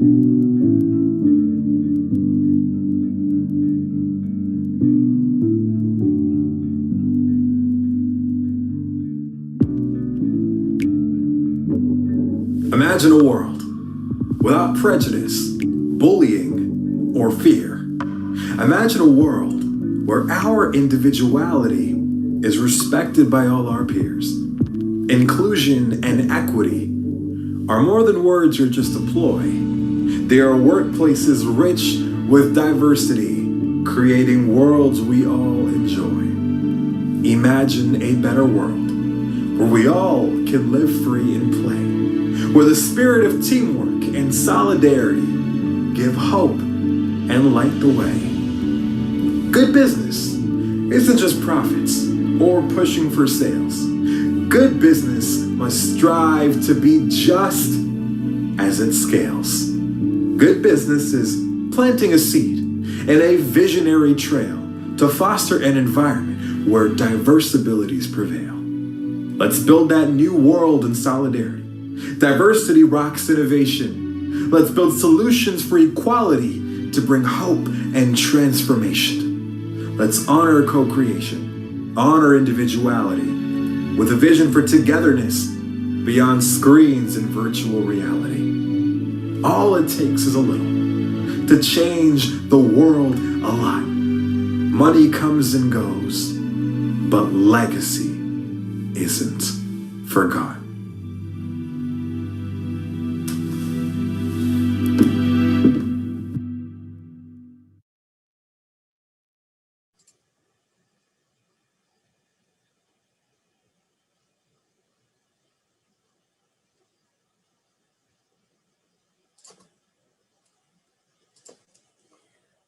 Imagine a world without prejudice, bullying, or fear. Imagine a world where our individuality is respected by all our peers. Inclusion and equity are more than words or just a ploy. They are workplaces rich with diversity, creating worlds we all enjoy. Imagine a better world where we all can live free and play, where the spirit of teamwork and solidarity give hope and light the way. Good business isn't just profits or pushing for sales. Good business must strive to be just as it scales. Good business is planting a seed and a visionary trail to foster an environment where diverse abilities prevail. Let's build that new world in solidarity. Diversity rocks innovation. Let's build solutions for equality to bring hope and transformation. Let's honor co-creation, honor individuality, with a vision for togetherness beyond screens and virtual reality. All it takes is a little to change the world a lot. Money comes and goes, but legacy isn't forgotten.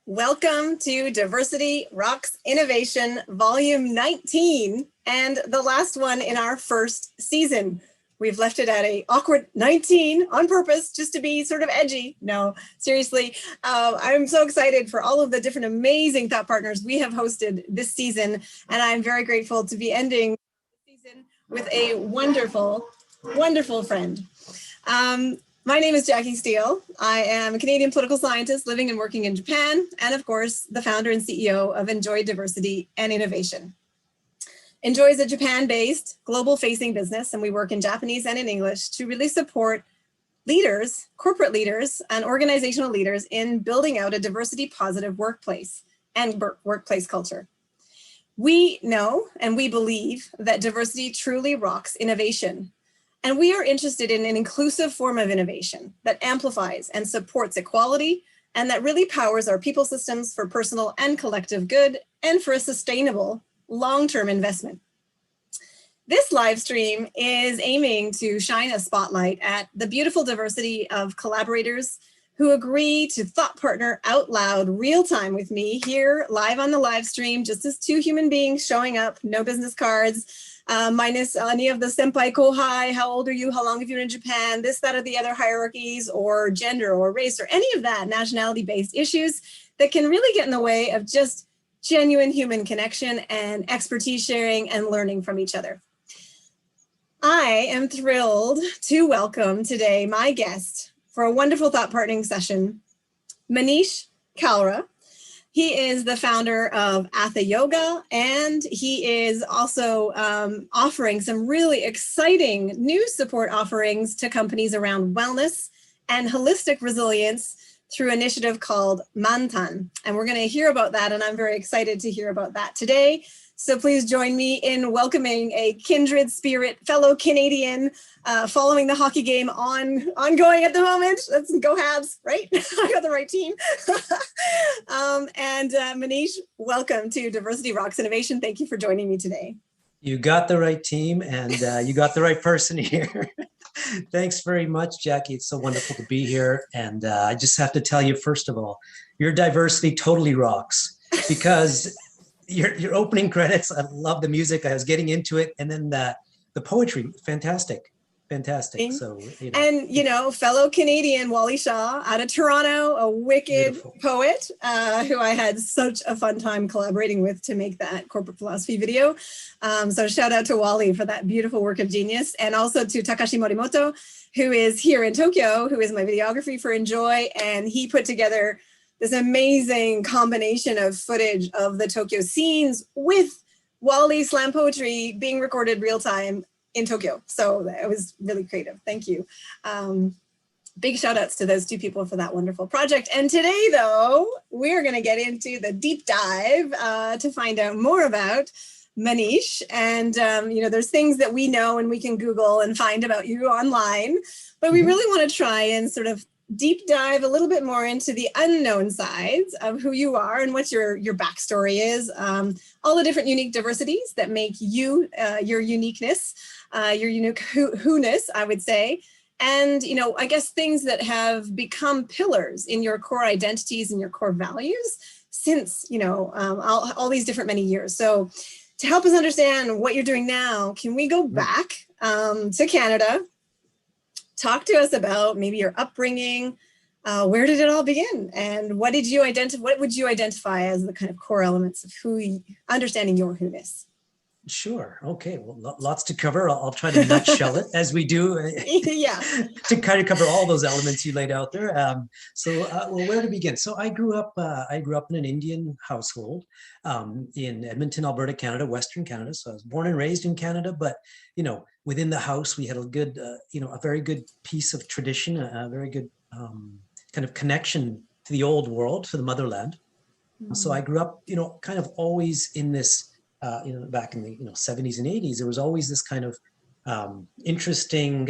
Welcome to Diversity Rocks Innovation, Volume 19, and the last one in our first season. We've left it at an awkward 19 on purpose, just to be sort of edgy. No, seriously, I'm so excited for all of the different amazing thought partners we have hosted this season, and I'm very grateful to be ending the season with a wonderful, wonderful friend. My name is Jackie Steele. I am a Canadian political scientist living and working in Japan, and of course, the founder and CEO of Enjoy Diversity and Innovation. Enjoy is a Japan-based, global-facing business, and we work in Japanese and in English to really support leaders, corporate leaders, and organizational leaders in building out a diversity-positive workplace and workplace culture. We know and we believe that diversity truly rocks innovation. And we are interested in an inclusive form of innovation that amplifies and supports equality and that really powers our people systems for personal and collective good and for a sustainable long-term investment. This live stream is aiming to shine a spotlight at the beautiful diversity of collaborators who agree to thought partner out loud real time with me here live on the live stream, just as two human beings showing up, no business cards, minus any of the senpai kohai, how old are you, how long have you been in Japan, this, that, or the other hierarchies, or gender or race, or any of that nationality-based issues that can really get in the way of just genuine human connection and expertise sharing and learning from each other. I am thrilled to welcome today my guest for a wonderful thought partnering session, Maneesh Kalra. He is the founder of Atha Yoga, and he is also offering some really exciting new support offerings to companies around wellness and holistic resilience through an initiative called Mantan. And we're going to hear about that, and I'm very excited to hear about that today. So please join me in welcoming a kindred spirit, fellow Canadian, following the hockey game ongoing at the moment. Let's go Habs, right? I got the right team. Maneesh, welcome to Diversity Rocks Innovation. Thank you for joining me today. You got the right team, and you got the right person here. Thanks very much, Jackie. It's so wonderful to be here. And I just have to tell you, first of all, your diversity totally rocks, because your opening credits, I love the music. I was getting into it. And then the poetry, fantastic. Fantastic. So, and, fellow Canadian Wally Shaw out of Toronto, a wicked Beautiful. poet who I had such a fun time collaborating with to make that corporate philosophy video. So shout out to Wally for that beautiful work of genius. And also to Takashi Morimoto, who is here in Tokyo, who is my videography for Enjoy. And he put together this amazing combination of footage of the Tokyo scenes with Wally slam poetry being recorded real time in Tokyo. So it was really creative. Thank you. Big shout outs to those two people for that wonderful project. And today, though, we're going to get into the deep dive to find out more about Maneesh. And, there's things that we know and we can Google and find about you online, but we really want to try and sort of deep dive a little bit more into the unknown sides of who you are and what your backstory is, all the different unique diversities that make you, your uniqueness, your unique who-ness, I would say. And, I guess things that have become pillars in your core identities and your core values since, all these different many years. So to help us understand what you're doing now, can we go back to Canada? Talk to us about maybe your upbringing. Where did it all begin? And what would you identify as the kind of core elements of understanding your who-ness? Sure. Okay. Well, lots to cover. I'll try to nutshell it as we do. Yeah. To kind of cover all those elements you laid out there. Well, where to begin? So I grew up in an Indian household in Edmonton, Alberta, Canada, Western Canada. So I was born and raised in Canada, but within the house we had a good, a very good piece of tradition, a very good kind of connection to the old world, to the motherland. Mm-hmm. So I grew up, kind of always in this. Back in the 70s and 80s, there was always this kind of interesting,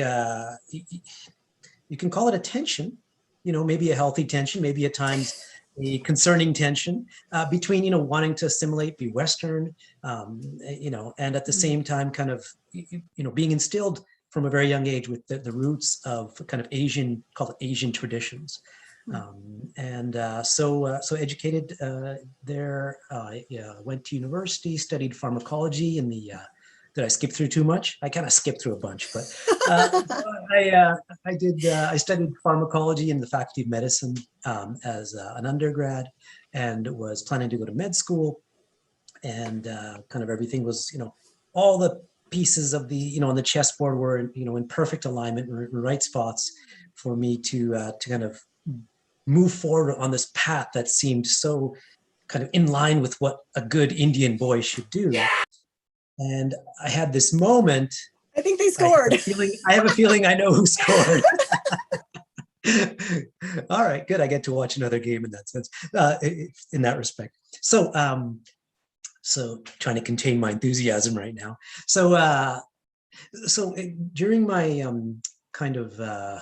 you can call it a tension, maybe a healthy tension, maybe at times a concerning tension between, wanting to assimilate, be Western, and at the same time kind of, being instilled from a very young age with the roots of kind of called it Asian traditions. So educated there, went to university, studied pharmacology in the, did I skip through too much? I kind of skipped through a bunch, but I studied pharmacology in the Faculty of Medicine as an undergrad, and was planning to go to med school, and kind of everything was, all the pieces of the, on the chessboard were, in perfect alignment, in right spots for me to kind of move forward on this path that seemed so kind of in line with what a good Indian boy should do. Yeah. And I had this moment. I think they scored. I have a feeling I know who scored. All right, good. I get to watch another game in that sense, in that respect. So trying to contain my enthusiasm right now. So during my kind of,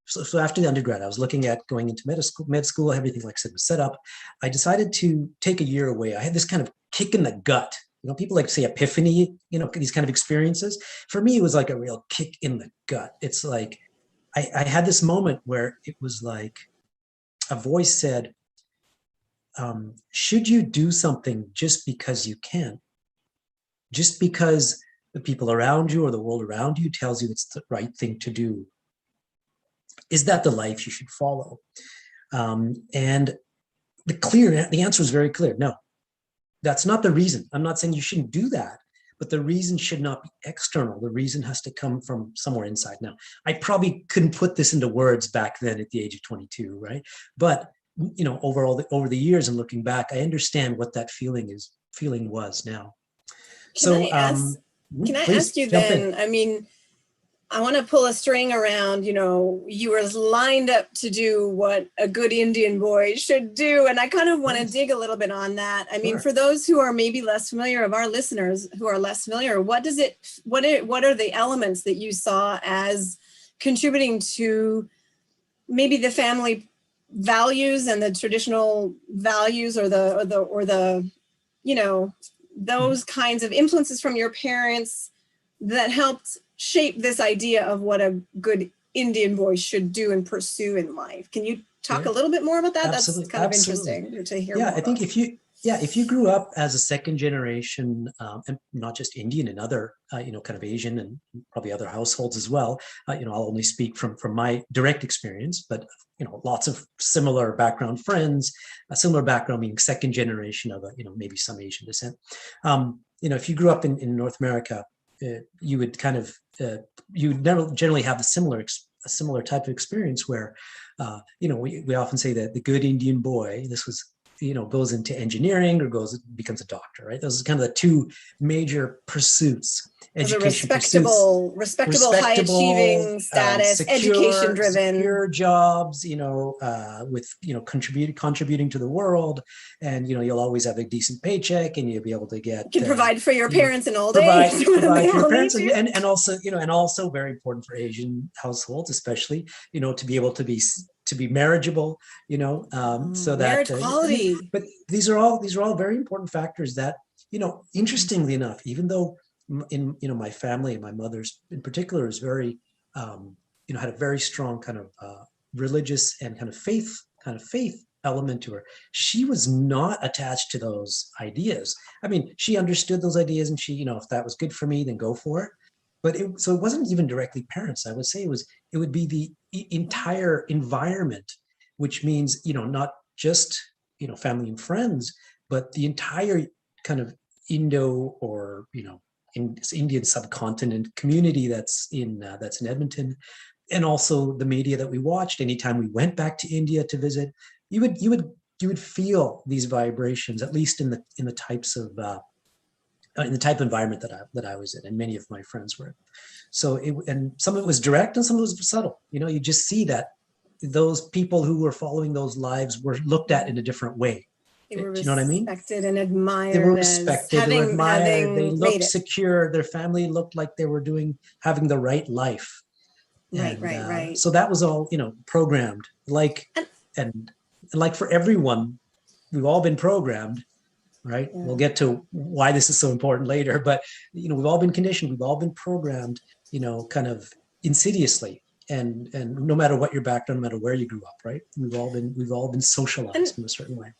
So after the undergrad, I was looking at going into med school, everything, like I said, was set up. I decided to take a year away. I had this kind of kick in the gut. People like to say epiphany, these kind of experiences. For me, it was like a real kick in the gut. It's like, I had this moment where it was like a voice said, should you do something just because you can? Just because the people around you or the world around you tells you it's the right thing to do? Is that the life you should follow? And the answer is very clear. No, that's not the reason. I'm not saying you shouldn't do that, but the reason should not be external. The reason has to come from somewhere inside. Now, I probably couldn't put this into words back then at the age of 22, right? But over the years and looking back, I understand what that feeling was now. Can I ask you then? I mean, I want to pull a string around, you were lined up to do what a good Indian boy should do. And I kind of want to dig a little bit on that. I mean, for those who are maybe less familiar, of our listeners who are less familiar, what are the elements that you saw as contributing to maybe the family values and the traditional values or the those kinds of influences from your parents that helped shape this idea of what a good Indian boy should do and pursue in life? Can you talk a little bit more about that? Absolutely. That's kind of interesting to hear. Yeah, I think if Yeah, if you grew up as a second generation, and not just Indian and other, kind of Asian and probably other households as well, I'll only speak from my direct experience, but lots of similar background friends, a similar background meaning second generation of maybe some Asian descent. If you grew up in North America, you would kind of you'd never generally have a similar type of experience where, we often say that the good Indian boy, this was goes into engineering or becomes a doctor, right? Those are kind of the two major pursuits. Education respectable, high achieving status, education driven, secure jobs, with contributing to the world, and you'll always have a decent paycheck, and you'll be able to get you can provide for your parents in old age, provide for your parents, and also very important for Asian households, especially to be able to be marriageable, so that marriage quality. But these are all very important factors that, interestingly enough, even though in my family and my mother's in particular is very, had a very strong kind of religious and kind of faith element to her, she was not attached to those ideas. I mean, she understood those ideas, and she, if that was good for me, then go for it. But it wasn't even directly parents. I would say it would be the entire environment, which means, not just, family and friends, but the entire kind of Indo or, Indian subcontinent community that's in Edmonton, and also the media that we watched. Anytime we went back to India to visit, you would feel these vibrations, at least in the types of in the type of environment that I was in, and many of my friends were. So and some of it was direct, and some of it was subtle. You just see that those people who were following those lives were looked at in a different way. They were Do you know what I mean? Respected and admired. They were respected. They were admired. They looked secure. Their family looked like they were having the right life. Right. So that was all, programmed. And like for everyone, we've all been programmed. Right. Yeah. We'll get to why this is so important later, but we've all been conditioned, we've all been programmed, kind of insidiously, and no matter what your background, no matter where you grew up, right? We've all been socialized in a certain way.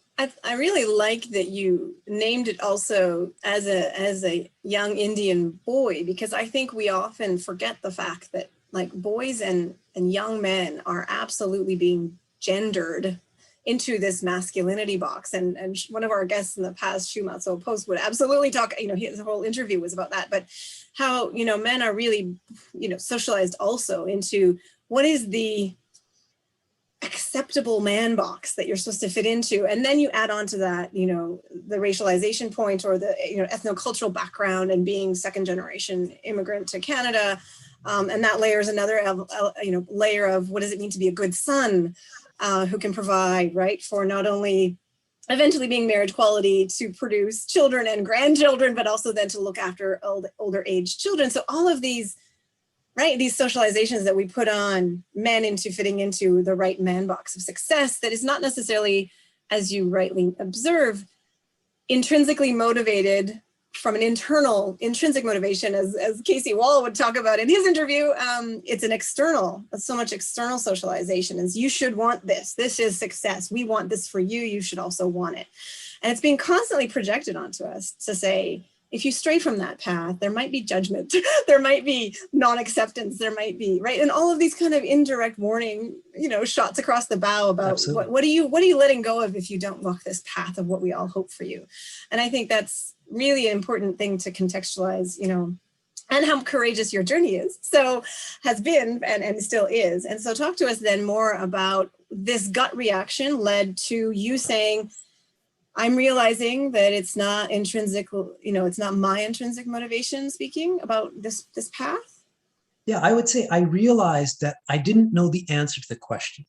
I really like that you named it also as a young Indian boy, because I think we often forget the fact that like boys and young men are absolutely being gendered into this masculinity box. And one of our guests in the past, Shumatso Post, would absolutely talk, his whole interview was about that, but how, men are really, socialized also into what is the acceptable man box that you're supposed to fit into. And then you add on to that, the racialization point or the, ethnocultural background and being second generation immigrant to Canada. And that layers another, layer of what does it mean to be a good son? Who can provide, right, for not only eventually being marriage quality to produce children and grandchildren, but also then to look after older age children. So all of these, right, these socializations that we put on men into fitting into the right man box of success that is not necessarily, as you rightly observe, intrinsically motivated from an intrinsic motivation, as Casey Wall would talk about in his interview. It's so much external socialization is you should want this. This is success. We want this for you. You should also want it. And it's being constantly projected onto us to say, if you stray from that path, there might be judgment, there might be non-acceptance, there might be, right? And all of these kind of indirect warning, shots across the bow about what are you letting go of if you don't walk this path of what we all hope for you. And I think that's really an important thing to contextualize, and how courageous your journey is. So has been and still is. And so talk to us then more about this gut reaction led to you saying, I'm realizing that it's not intrinsic, it's not my intrinsic motivation speaking about this path. Yeah, I would say I realized that I didn't know the answer to the question.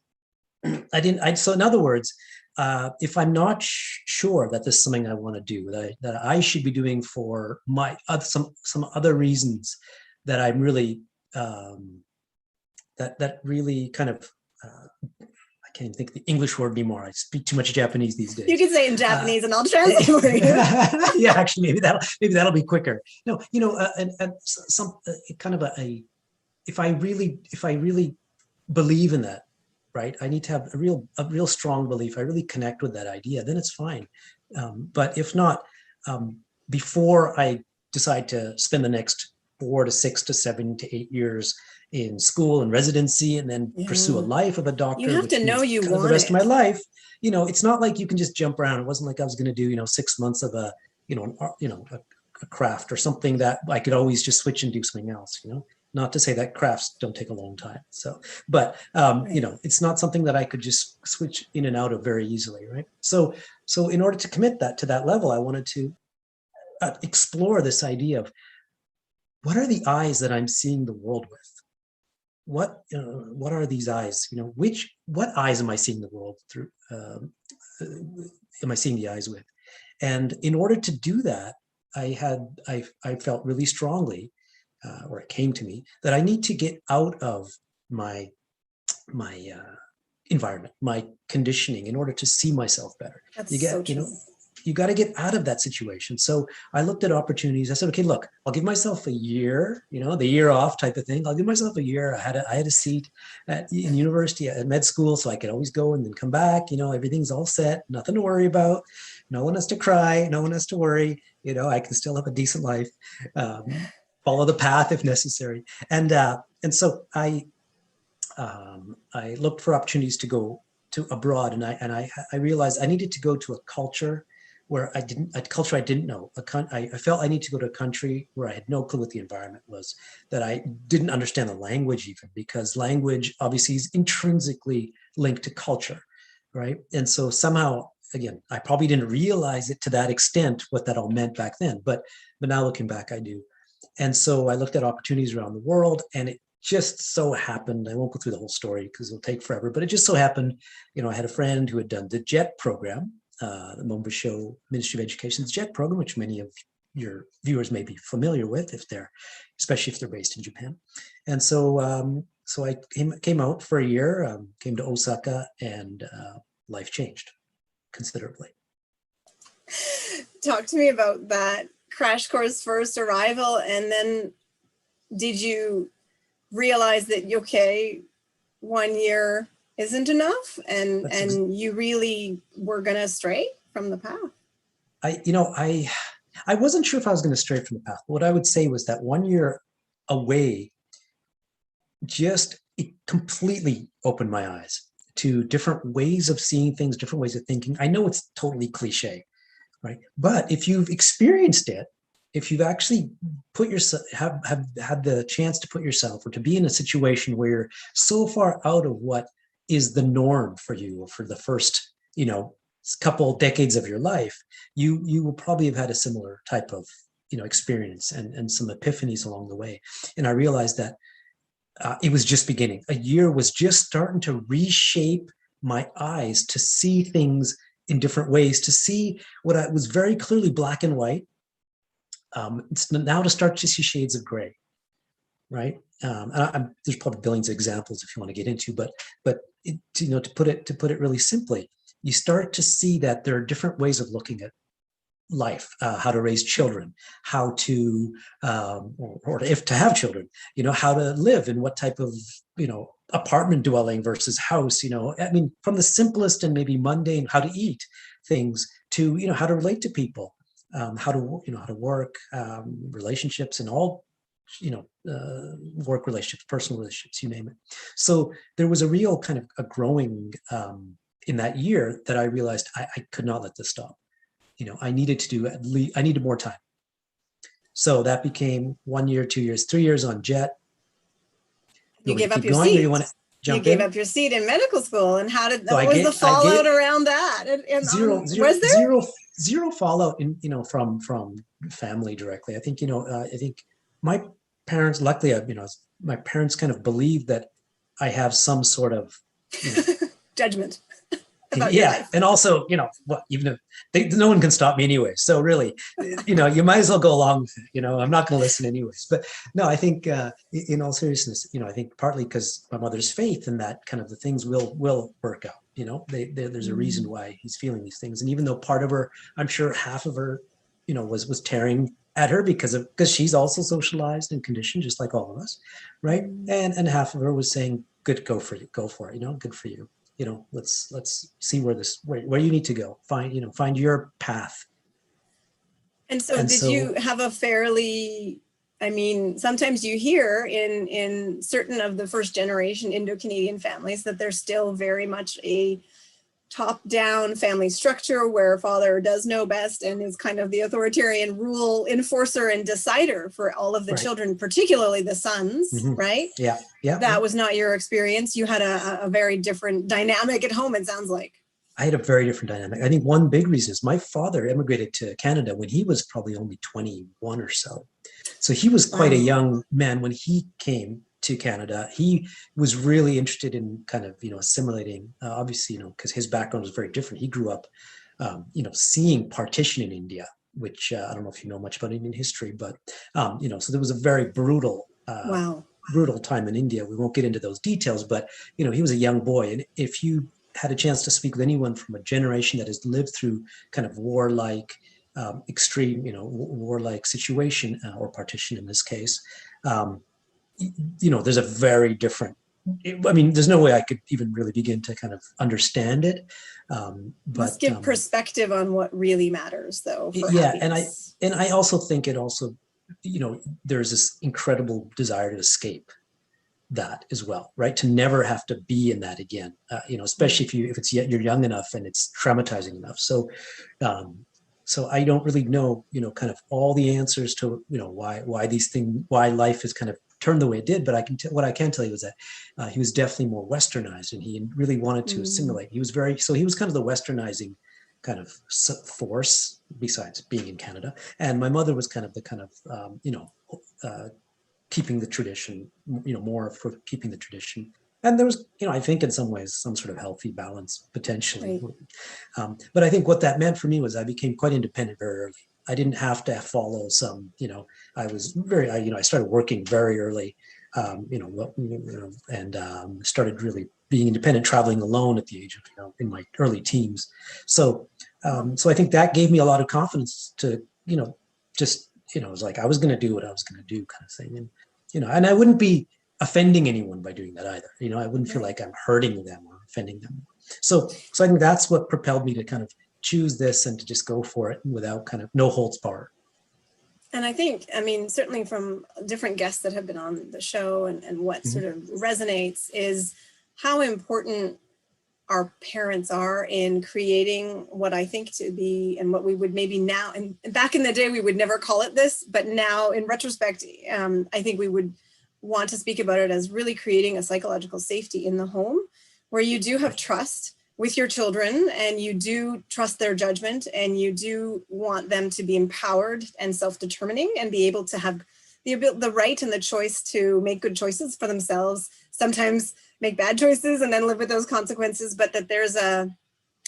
So in other words, if I'm not sure that this is something I want to do, that I should be doing for some other reasons that I'm really, that really kind of, I can't even think of the English word anymore. I speak too much Japanese these days. You can say it in Japanese and I'll translate for you. Yeah, actually, maybe that'll be quicker. No, and some kind of if I really believe in that, right? I need to have a real strong belief. I really connect with that idea. Then it's fine. But if not, before I decide to spend the next 4 to 6 to 7 to 8 years in school and residency and then pursue a life of a doctor, You have which to know means you kind of the want rest it. of my life, it's not like you can just jump around. It wasn't like I was going to do, 6 months of a, a craft or something that I could always just switch and do something else, not to say that crafts don't take a long time. So, but, it's not something that I could just switch in and out of very easily. Right. So in order to commit that to that level, I wanted to explore this idea of what are the eyes that I'm seeing the world with? What are these eyes? What eyes am I seeing the world through? Am I seeing the eyes with? And in order to do that, I felt really strongly, or it came to me, that I need to get out of my environment, my conditioning, in order to see myself better. That's so true. You got to get out of that situation. So I looked at opportunities. I said, okay, look, I'll give myself a year, the year off type of thing. I'll give myself a year. I had a seat in university at med school, so I could always go and then come back. Everything's all set, nothing to worry about. No one has to cry. No one has to worry. I can still have a decent life, follow the path if necessary. And so I looked for opportunities to go to abroad, and I realized I needed to go to a culture where I didn't know. I felt I need to go to a country where I had no clue what the environment was, that I didn't understand the language even, because language obviously is intrinsically linked to culture, right? And so somehow, again, I probably didn't realize it to that extent, what that all meant back then, but now looking back, I do. And so I looked at opportunities around the world, and it just so happened, I won't go through the whole story because it'll take forever, but it just so happened, I had a friend who had done the JET program, the Mombasho Ministry of Education's JET program, which many of your viewers may be familiar with, especially if they're based in Japan. And so I came out for a year, came to Osaka, and life changed considerably. Talk to me about that crash course first arrival, and then did you realize that, okay, 1 year isn't enough, and you really were going to stray from the path? I wasn't sure if I was going to stray from the path. But what I would say was that 1 year away, it completely opened my eyes to different ways of seeing things, different ways of thinking. I know it's totally cliche, right? But if you've experienced it, if you've actually put yourself, have had the chance to put yourself, or to be in a situation where you're so far out of what is the norm for you, or for the first, couple decades of your life, you will probably have had a similar type of, experience and some epiphanies along the way. And I realized that it was just beginning. A year was just starting to reshape my eyes to see things in different ways, to see what was very clearly black and white. It's now to start to see shades of gray, right? There's probably billions of examples if you want to get into, but to put it really simply, you start to see that there are different ways of looking at life, how to raise children, how to, or if to have children, how to live in what type of, apartment dwelling versus house, from the simplest and maybe mundane, how to eat things, to, how to relate to people, how to work, relationships, and all, work relationships, personal relationships, you name it. So there was a real kind of a growing in that year that I realized I could not let this stop. I needed to do I needed more time. So that became 1 year, 2 years, 3 years on JET. You gave up your seat. You want to jump You gave in? up your seat in medical school, and So what was the fallout around that? Was there zero fallout from family directly. I think I think my parents, luckily, my parents kind of believe that I have some sort of judgment about your life. And also even if no one can stop me anyway, so really you might as well go along with it. I'm not going to listen anyways. But no, I think in all seriousness, I think partly because my mother's faith in that kind of the things will work out. There's a reason why he's feeling these things, and even though part of her, I'm sure half of her was tearing at her because she's also socialized and conditioned just like all of us, right? And half of her was saying, good, go for it, good for you. let's see where you need to go. Find your path. And so And did so- you have a fairly, I mean, sometimes you hear in certain of the first generation Indo-Canadian families that there's still very much a top-down family structure where father does know best and is kind of the authoritarian rule enforcer and decider for all of the Right. children, particularly the sons, right? Yeah. That was not your experience. You had a very different dynamic at home, it sounds like. I had a very different dynamic. I think one big reason is my father immigrated to Canada when he was probably only 21 or so. So he was quite a young man when he came to Canada. He was really interested in kind of, assimilating, obviously, because his background was very different. He grew up, seeing partition in India, which I don't know if you know much about Indian history, but, so there was a very brutal time in India. We won't get into those details, but, he was a young boy. And if you had a chance to speak with anyone from a generation that has lived through kind of warlike, extreme, warlike situation or partition in this case, there's a very different, I mean, there's no way I could even really begin to kind of understand it. But must give perspective on what really matters, though. For happiness. and I also think it also, there's this incredible desire to escape that as well, right? To never have to be in that again, especially if you're young enough and it's traumatizing enough. So, so I don't really know, kind of all the answers to, why life is kind of turned the way it did. But what I can tell you is that he was definitely more westernized, and he really wanted to assimilate. He was he was kind of the westernizing kind of force besides being in Canada. And my mother was kind of keeping the tradition, more for keeping the tradition. And there was, I think in some ways, some sort of healthy balance potentially. Right. But I think what that meant for me was I became quite independent very early. I didn't have to follow some, I was I started working very early, and started really being independent, traveling alone at the age of, in my early teens. So, so I think that gave me a lot of confidence to, just, it was like I was going to do what I was going to do, kind of thing. And, and I wouldn't be offending anyone by doing that either. I wouldn't feel like I'm hurting them or offending them. So I think that's what propelled me to kind of choose this and to just go for it without kind of no holds barred. And I think, I mean, certainly from different guests that have been on the show and what sort of resonates is how important our parents are in creating what I think to be, and what we would maybe now, and back in the day, we would never call it this, but now in retrospect, I think we would want to speak about it as really creating a psychological safety in the home where you do have trust with your children and you do trust their judgment and you do want them to be empowered and self-determining and be able to have the right and the choice to make good choices for themselves, sometimes make bad choices and then live with those consequences, but that there's an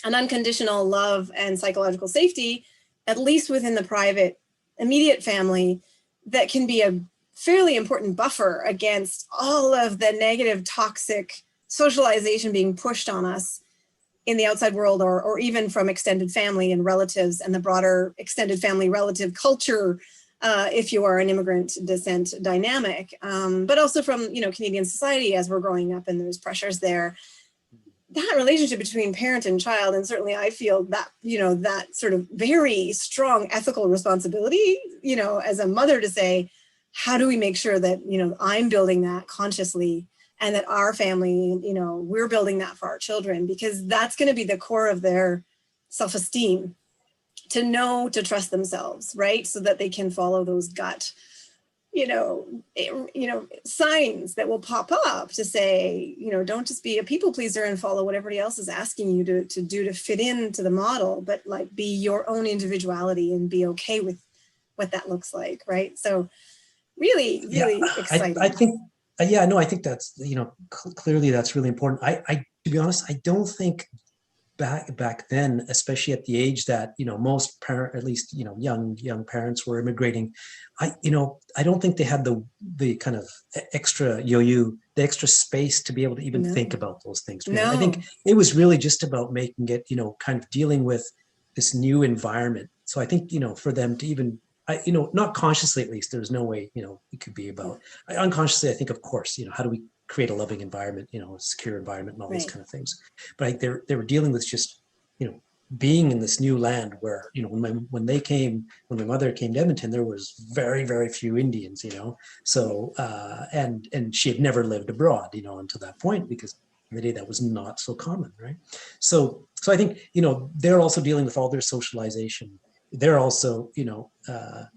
unconditional love and psychological safety, at least within the private, immediate family, that can be a fairly important buffer against all of the negative, toxic socialization being pushed on us in the outside world or even from extended family and relatives and the broader extended family relative culture, if you are an immigrant descent dynamic, but also from, Canadian society as we're growing up and there's pressures there. That relationship between parent and child, and certainly I feel that, that sort of very strong ethical responsibility, as a mother to say, how do we make sure that, I'm building that consciously and that our family, we're building that for our children, because that's going to be the core of their self-esteem, to know, to trust themselves, right? So that they can follow those gut, signs that will pop up to say, don't just be a people pleaser and follow what everybody else is asking you to do to fit into the model, but like be your own individuality and be okay with what that looks like, right? So really exciting. I think, I think that's, clearly that's really important. I to be honest, I don't think back then, especially at the age that, most at least, young parents were immigrating. I don't think they had the kind of extra the extra space to be able to even think about those things. I think it was really just about making it, kind of dealing with this new environment. So I think, for them to even, not consciously, at least, there's no way, it could be about, unconsciously, I think, of course, how do we create a loving environment, a secure environment and all these Right. kind of things. But I think they were dealing with just, being in this new land where, when my mother came to Edmonton, there was very, very few Indians, so, and she had never lived abroad, until that point, because in the day that was not so common, right? So I think, they're also dealing with all their socialization. They're also,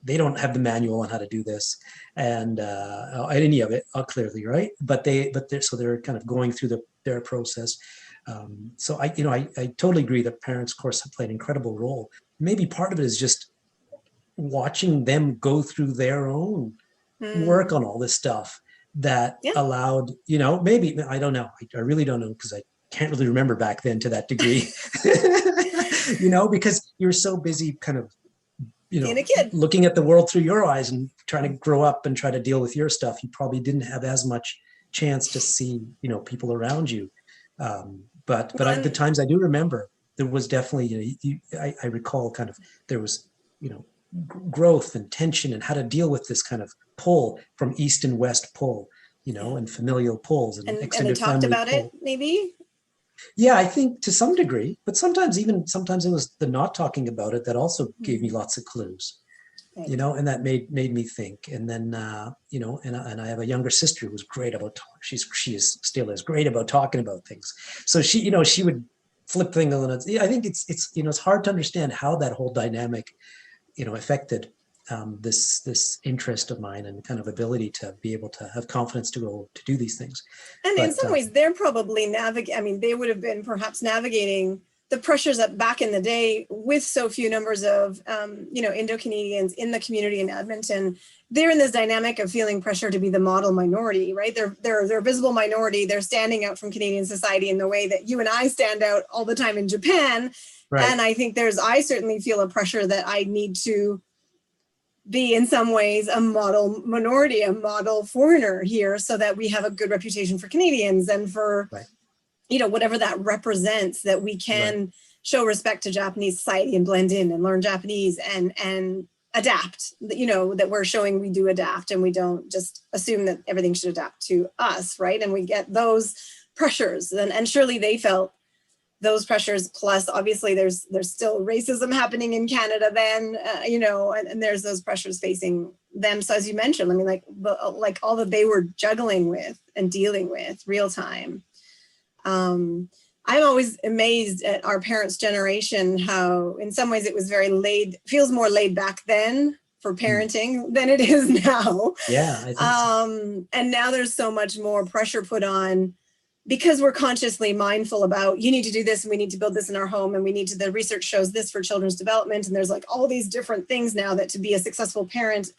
they don't have the manual on how to do this and any of it, clearly, right? But they're kind of going through their process. So I totally agree that parents, of course, have played an incredible role. Maybe part of it is just watching them go through their own work on all this stuff that allowed, maybe, I don't know. I really don't know, because I can't really remember back then to that degree, because you're so busy kind of, being a kid, looking at the world through your eyes and trying to grow up and try to deal with your stuff. You probably didn't have as much chance to see, people around you. But the times I do remember, there was definitely, I recall kind of, there was, growth and tension and how to deal with this kind of pull from East and West pull, and familial pulls and extended they talked family about pull. it, maybe. Yeah, I think to some degree, but sometimes it was the not talking about it that also gave me lots of clues. Right. And that made me think. And then, and I have a younger sister who was great about, she still is great about talking about things. So she would flip things on it. I think it's hard to understand how that whole dynamic, affected this interest of mine and kind of ability to be able to have confidence to go to do these things. And in some ways, they're probably they would have been perhaps navigating the pressures that back in the day with so few numbers of, Indo-Canadians in the community in Edmonton. They're in this dynamic of feeling pressure to be the model minority, right? They're a visible minority. They're standing out from Canadian society in the way that you and I stand out all the time in Japan. Right. And I think I certainly feel a pressure that I need to be in some ways a model minority, a model foreigner here, so that we have a good reputation for Canadians and for, right. Whatever that represents, that we can show respect to Japanese society and blend in and learn Japanese and adapt, that we're showing we do adapt and we don't just assume that everything should adapt to us, right? And we get those pressures and surely they felt those pressures, plus obviously there's still racism happening in Canada then, and there's those pressures facing them. So as you mentioned, like all that they were juggling with and dealing with real time. I'm always amazed at our parents' generation, how in some ways it was feels more laid back then for parenting than it is now. Yeah, I think so. And now there's so much more pressure put on because we're consciously mindful about, you need to do this and we need to build this in our home and the research shows this for children's development. And there's like all these different things now that to be a successful parent,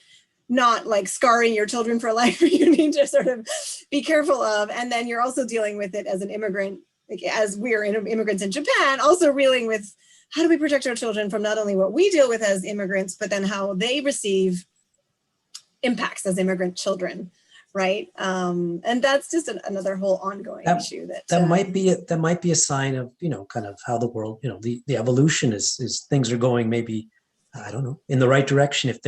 not like scarring your children for life, you need to sort of be careful of. And then you're also dealing with it as an immigrant, like as we're immigrants in Japan, also reeling with how do we protect our children from not only what we deal with as immigrants, but then how they receive impacts as immigrant children, right? And that's just another whole ongoing issue. That might be a sign of, kind of how the world, the evolution is things are going maybe, I don't know, in the right direction. If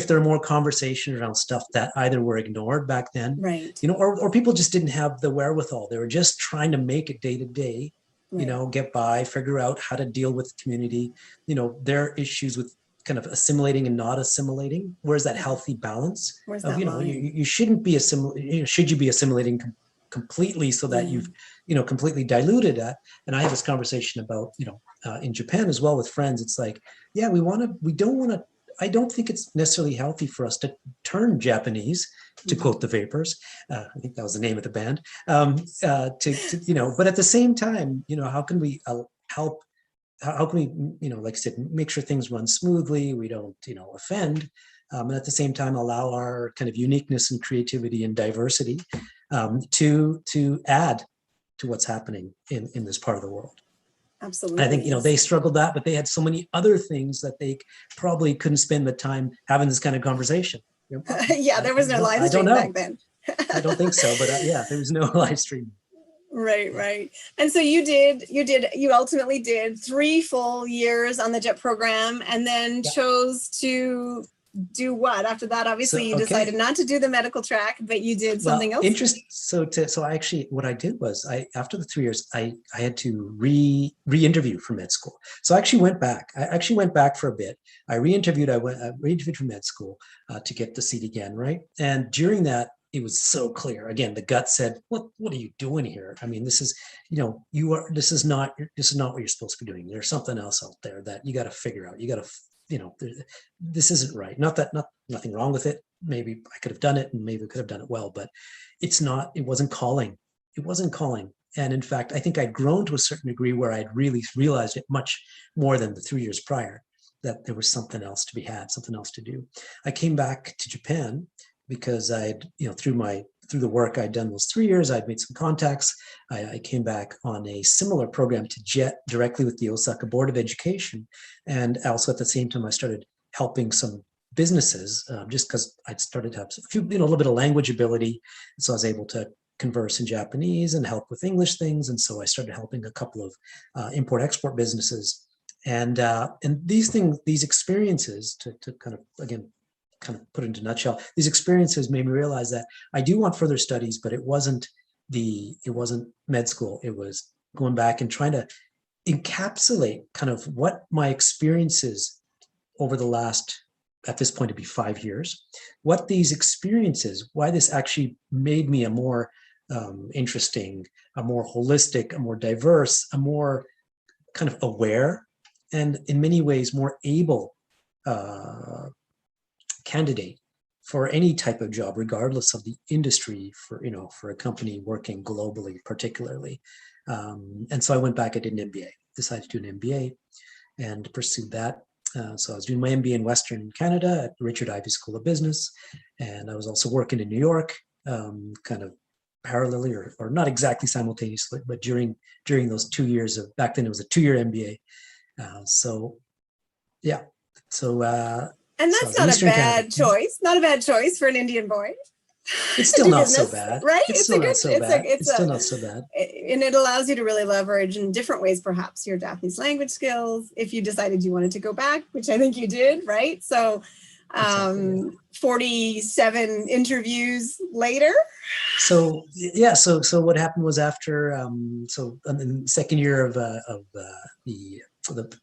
there are more conversations around stuff that either were ignored back then, right, or people just didn't have the wherewithal. They were just trying to make it day to day, right, get by, figure out how to deal with the community. Their issues with kind of assimilating and not assimilating. Where's that healthy balance? Where's of, that line? You shouldn't be should you be assimilating completely so that you've, completely diluted that. And I have this conversation about, in Japan as well with friends. It's like, yeah, I don't think it's necessarily healthy for us to turn Japanese, to quote the Vapors. I think that was the name of the band. But at the same time, how can we help? How can we, like I said, make sure things run smoothly? We don't, offend, and at the same time allow our kind of uniqueness and creativity and diversity to add to what's happening in this part of the world. Absolutely. I think, they struggled that, but they had so many other things that they probably couldn't spend the time having this kind of conversation. Yeah, there was no live stream back then. I don't think so, but there was no live stream. Right. And so you ultimately did 3 full years on the JET program and then chose to do what after that? Obviously, So, you okay. decided not to do the medical track, but you did something else. So I actually, what I did was after the 3 years, I had to re-interview for med school. So I actually went back. For a bit. I re-interviewed for med school to get the seat again, right? And during that, it was so clear. Again, the gut said, "What are you doing here? I mean, this is, this is not what you're supposed to be doing. There's something else out there that you got to figure out. You got to, this isn't right. Nothing wrong with it. Maybe I could have done it, and maybe I could have done it well, but it wasn't calling. It wasn't calling. And in fact, I think I'd grown to a certain degree where I'd really realized it much more than the 3 years prior, that there was something else to be had, something else to do. I came back to Japan because I'd, through the work I'd done those 3 years, I'd made some contacts. I came back on a similar program to JET directly with the Osaka Board of Education. And also at the same time, I started helping some businesses just because I'd started to have a little bit of language ability. So I was able to converse in Japanese and help with English things. And so I started helping a couple of import-export businesses. And these experiences, to kind of, again, kind of put into a nutshell, these experiences made me realize that I do want further studies, but it wasn't med school. It was going back and trying to encapsulate kind of what my experiences over the last, at this point, it'd be 5 years, what these experiences, why this actually made me a more interesting, a more holistic, a more diverse, a more kind of aware, and in many ways more able candidate for any type of job, regardless of the industry, for a company working globally, particularly. And so I went back, I did an MBA, decided to do an MBA and pursued that. So I was doing my MBA in Western Canada at Richard Ivey School of Business. And I was also working in New York, kind of parallelly or not exactly simultaneously, but during those 2 years of, back then it was a 2-year MBA. And that's not a bad choice. Not a bad choice for an Indian boy. It's still not so bad, right? It's still not so bad. It's still not so bad. And it allows you to really leverage in different ways, perhaps your Japanese language skills, if you decided you wanted to go back, which I think you did, right? So 47 interviews later. So what happened was after, in the second year of the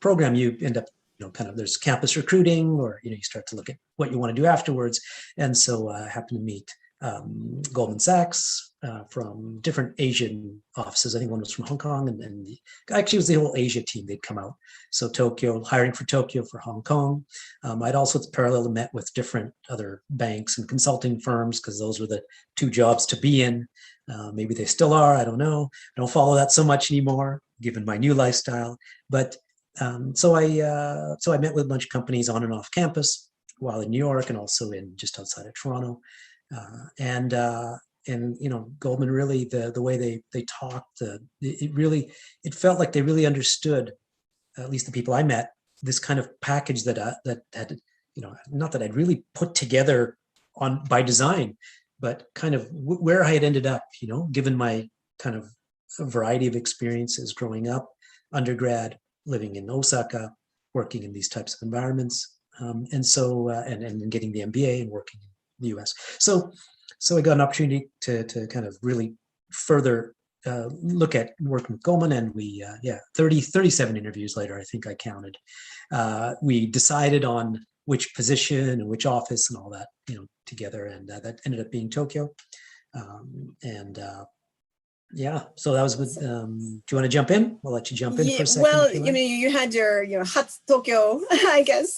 program, you end up, kind of, there's campus recruiting, or, you start to look at what you want to do afterwards. And so I happened to meet Goldman Sachs from different Asian offices. I think one was from Hong Kong, and actually it was the whole Asia team. They'd come out. So Tokyo, hiring for Tokyo, for Hong Kong. I'd also parallel met with different other banks and consulting firms, because those were the 2 jobs to be in. Maybe they still are. I don't know. I don't follow that so much anymore, given my new lifestyle. But so I met with a bunch of companies on and off campus while in New York, and also in just outside of Toronto. Goldman, really, the way they talked, it felt like they really understood, at least the people I met, this kind of package that had, not that I'd really put together by design, but kind of where I had ended up, given my kind of a variety of experiences growing up, undergrad, living in Osaka, working in these types of environments, and getting the MBA and working in the US. So I got an opportunity to kind of really further look at working with Goldman, and we 37 interviews later, I think I counted. We decided on which position and which office and all that, together, and that ended up being Tokyo. So that was good. Do you want to jump in? We'll let you jump in for a second. Well, you had your hot Tokyo, I guess.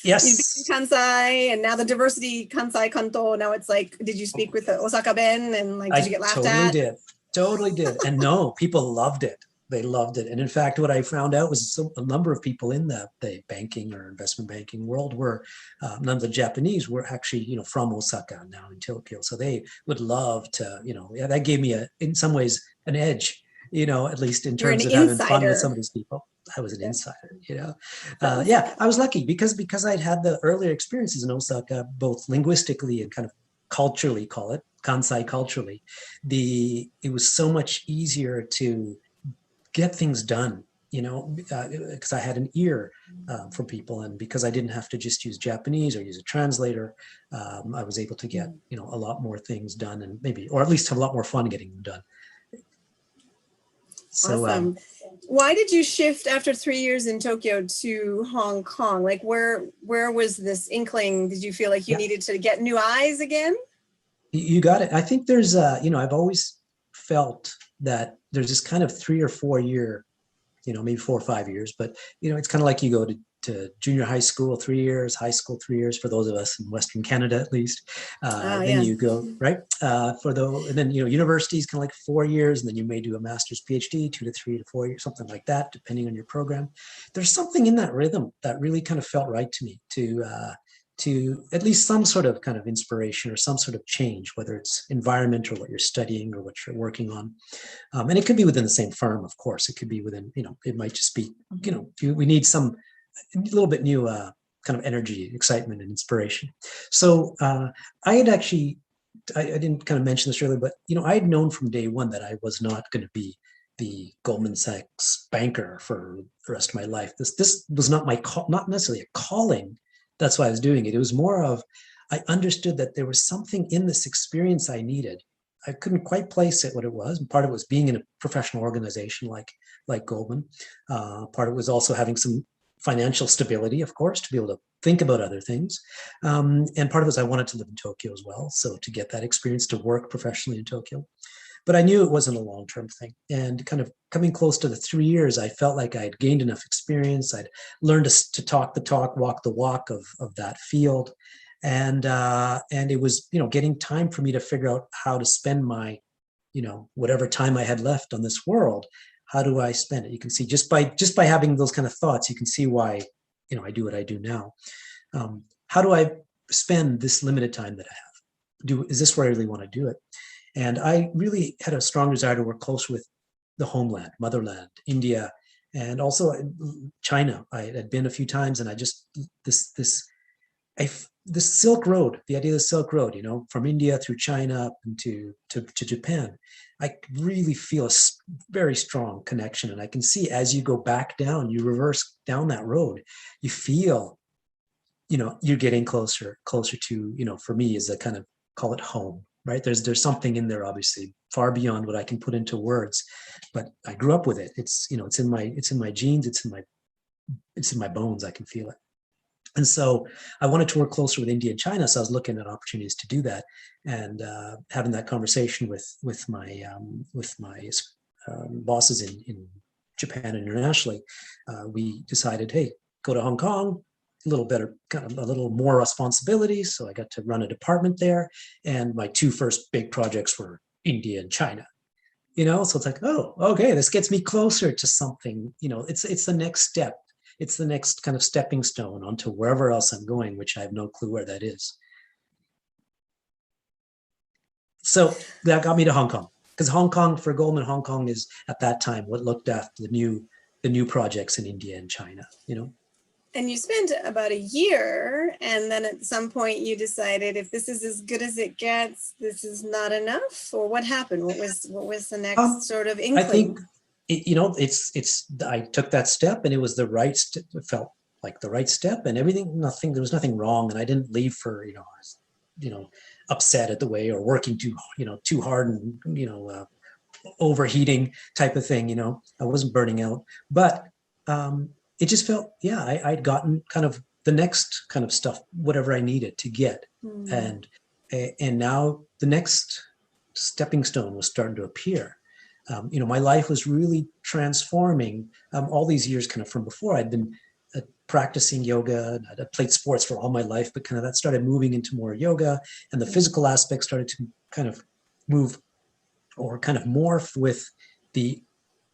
Yes. You Kansai, and now the diversity Kansai Kanto. Now it's like, did you speak with the Osaka Ben, and did you get laughed at? Totally did. And no, people loved it. They loved it. And in fact, what I found out was a number of people in the banking or investment banking world were, none of the Japanese were actually, from Osaka, now in Tokyo. So they would love to, that gave me in some ways an edge, at least in terms of having fun with some of these people. I was an insider, I was lucky because I'd had the earlier experiences in Osaka, both linguistically and kind of culturally, call it Kansai culturally. It was so much easier to get things done because I had an ear for people, and because I didn't have to just use Japanese or use a translator, I was able to get, a lot more things done, and maybe, or at least have a lot more fun getting them done. So, awesome. Why did you shift after 3 years in Tokyo to Hong Kong? Like, where was this inkling? Did you feel like you needed to get new eyes again? You got it. I think there's, I've always felt that there's this kind of 3 or 4 year, maybe 4 or 5 years, but, it's kind of like you go to junior high school, 3 years, high school, 3 years, for those of us in Western Canada, at least. Then you go, right. And then, university is kind of like 4 years, and then you may do a master's PhD, 2 to 3 to 4 years, something like that, depending on your program. There's something in that rhythm that really kind of felt right to me, to at least some sort of kind of inspiration or some sort of change, whether it's environment or what you're studying or what you're working on. And it could be within the same firm, of course. It could be within, it might just be, we need some a little bit new kind of energy, excitement, and inspiration. So I had actually, I didn't kind of mention this earlier, but, I had known from day one that I was not going to be the Goldman Sachs banker for the rest of my life. This was not not necessarily a calling. That's why I was doing it. It was more of, I understood that there was something in this experience I needed. I couldn't quite place it, what it was. And part of it was being in a professional organization like Goldman. Part of it was also having some financial stability, of course, to be able to think about other things. And part of it was I wanted to live in Tokyo as well. So to get that experience to work professionally in Tokyo. But I knew it wasn't a long-term thing. And kind of coming close to the 3 years, I felt like I had gained enough experience. I'd learned to talk the talk, walk the walk of that field. And it was, getting time for me to figure out how to spend my, whatever time I had left on this world. How do I spend it? You can see just by having those kind of thoughts, you can see why, I do what I do now. How do I spend this limited time that I have? Is this where I really want to do it? And I really had a strong desire to work close with the homeland, motherland, India, and also China. I had been a few times, and I just, the Silk Road, the idea of the Silk Road, from India through China up into to Japan, I really feel a very strong connection. And I can see as you go back down, you reverse down that road, you feel, you're getting closer to, for me, is a kind of, call it home. Right. There's something in there, obviously, far beyond what I can put into words, but I grew up with it. It's, it's in my genes. It's in my bones. I can feel it. And so I wanted to work closer with India and China. So I was looking at opportunities to do that, and having that conversation with my bosses in Japan and internationally. We decided, hey, go to Hong Kong. A little better, kind of a little more responsibility. So I got to run a department there. And my 2 first big projects were India and China. So it's like, oh, okay, this gets me closer to something. It's the next step. It's the next kind of stepping stone onto wherever else I'm going, which I have no clue where that is. So that got me to Hong Kong, because Hong Kong, for Goldman, Hong Kong is at that time what looked after the new projects in India and China. And you spent about a year, and then at some point you decided, if this is as good as it gets, this is not enough. Or what happened? What was the next sort of inkling? I think I took that step, and it was the right step. It felt like the right step, and everything. There was nothing wrong, and I didn't leave for upset at the way, or working too hard and overheating type of thing. I wasn't burning out, but it just felt, I'd gotten kind of the next kind of stuff, whatever I needed to get. And now the next stepping stone was starting to appear. My life was really transforming all these years kind of from before. I'd been practicing yoga, and I'd played sports for all my life, but kind of that started moving into more yoga, and the physical aspect started to kind of move or kind of morph with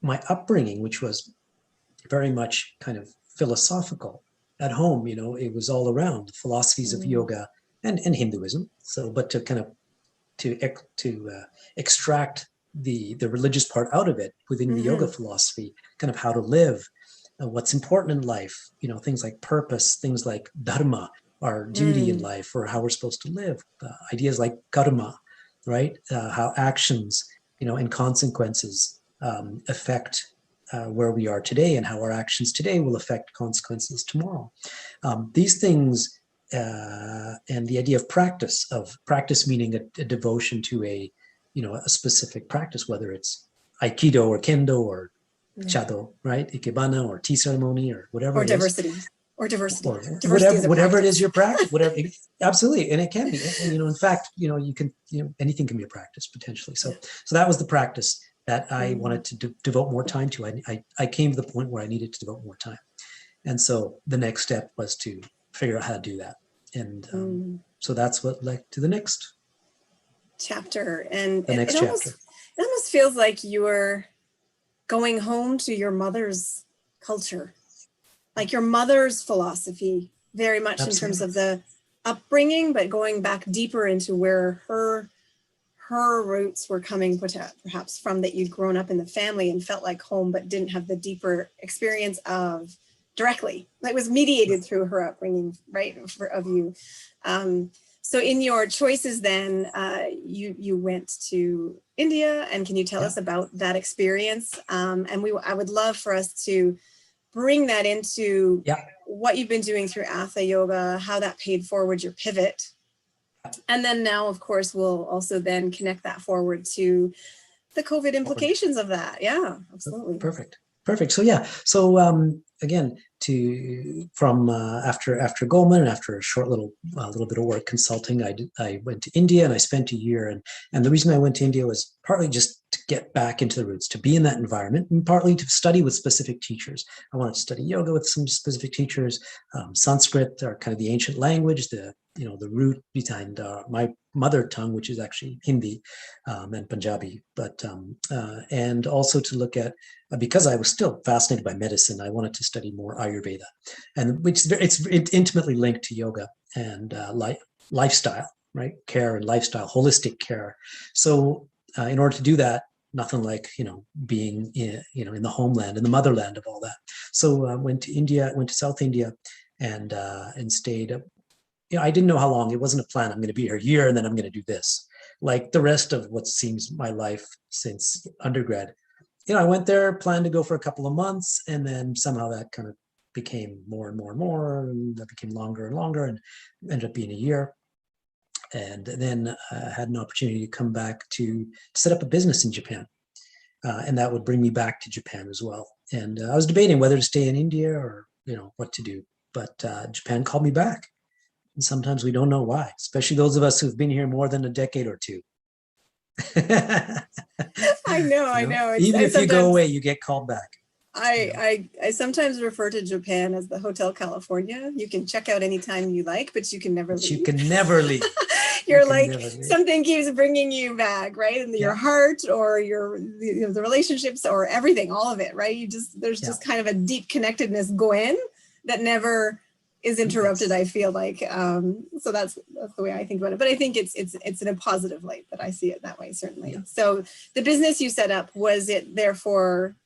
my upbringing, which was very much kind of philosophical. At home, it was all around the philosophies of yoga and Hinduism. So, but to kind of to extract the religious part out of it within the yoga philosophy, kind of how to live, what's important in life, things like purpose, things like dharma, our duty in life, or how we're supposed to live, ideas like karma, right? How actions, and consequences affect where we are today and how our actions today will affect consequences tomorrow. These things and the idea of practice meaning a devotion to a specific practice, whether it's Aikido or Kendo or Chado, right? Ikebana or tea ceremony or whatever. Or it diversity. Is. Or diversity. Or Diversity whatever it is your practice, whatever, absolutely. And it can be, in fact, you can, anything can be a practice potentially. So that was the practice that I wanted to devote more time to. I came to the point where I needed to devote more time. And so the next step was to figure out how to do that. And so that's what led to the next chapter. And the next chapter. It almost feels like you're going home to your mother's culture, like your mother's philosophy, very much Absolutely. In terms of the upbringing, but going back deeper into where her roots were coming perhaps from, that you'd grown up in the family and felt like home, but didn't have the deeper experience of directly. That was mediated through her upbringing, right, of you. So in your choices then, you went to India, and can you tell us about that experience? And I would love for us to bring that into what you've been doing through Hatha Yoga, how that paid forward your pivot. And then now, of course, we'll also then connect that forward to the COVID implications of that. Yeah, absolutely. Perfect. So again, after Goldman, and after a short little bit of work consulting, I went to India and I spent a year. And the reason I went to India was partly just to get back into the roots, to be in that environment, and partly to study with specific teachers. I wanted to study yoga with some specific teachers, Sanskrit, or kind of the ancient language, the root behind my mother tongue, which is actually Hindi and Punjabi, and also to look at, because I was still fascinated by medicine, I wanted to study more Ayurveda, and it's intimately linked to yoga and lifestyle, right? Care and lifestyle, holistic care. So in order to do that, nothing like being in the homeland, in the motherland of all that. So I went to India, went to South India, and stayed. I didn't know how long. It wasn't a plan. I'm going to be here a year and then I'm going to do this. Like the rest of what seems my life since undergrad. I went there, planned to go for a couple of months, and then somehow that kind of became more and more and more, and that became longer and longer, and ended up being a year. And then I had an opportunity to come back to set up a business in Japan. And that would bring me back to Japan as well. And I was debating whether to stay in India or, what to do. But Japan called me back. And sometimes we don't know why, especially those of us who've been here more than a decade or two. I know. Even if you go away, you get called back. I sometimes refer to Japan as the Hotel California. You can check out anytime you like, but you can never leave. You can never leave. You're like, something keeps bringing you back, right? And your heart, or the relationships, or everything, all of it, right? There's just kind of a deep connectedness that never is interrupted. I feel like, so that's the way I think about it. But I think it's in a positive light that I see it that way, certainly. Yeah. So the business you set up, was it therefore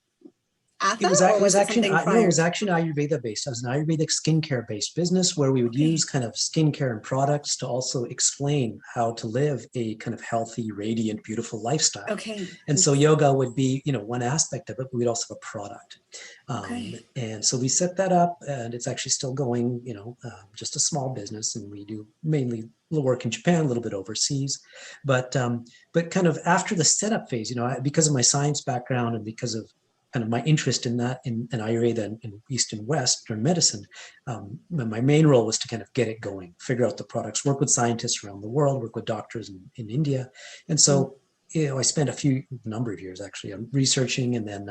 Hatha, it was actually Ayurveda based. It was an Ayurvedic skincare based business where we would use kind of skincare and products to also explain how to live a kind of healthy, radiant, beautiful lifestyle. Okay. And so yoga would be, one aspect of it, but we'd also have a product. And so we set that up, and it's actually still going, just a small business, and we do mainly work in Japan, a little bit overseas, but kind of after the setup phase, because of my science background and because of kind of my interest in that, in Ayurveda and in East and Western medicine, my main role was to kind of get it going, figure out the products, work with scientists around the world, work with doctors in India. And so, I spent a number of years actually on researching and then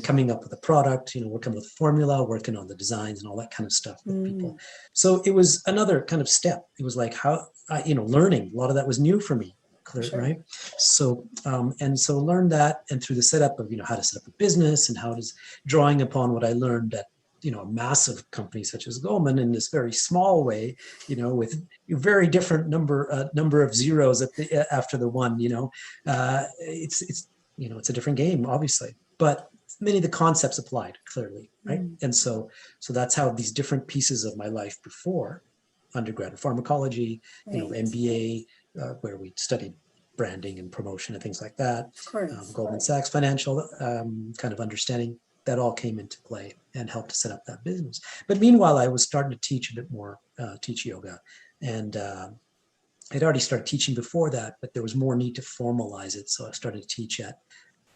coming up with a product, working with formula, working on the designs and all that kind of stuff with people. So it was another kind of step. It was like learning. A lot of that was new for me. Sure. Right. So, so learned that, and through the setup of, how to set up a business, and how does drawing upon what I learned at, a massive company such as Goldman in this very small way, with very different number of zeros after the one, it's a different game, obviously, but many of the concepts applied clearly. Right. And so that's how these different pieces of my life before undergrad, pharmacology, MBA, where we studied branding and promotion and things like that. Goldman Sachs financial kind of understanding. that all came into play and helped to set up that business. But meanwhile, I was starting to teach a bit more, teach yoga. And I'd already started teaching before that, but there was more need to formalize it. So I started to teach at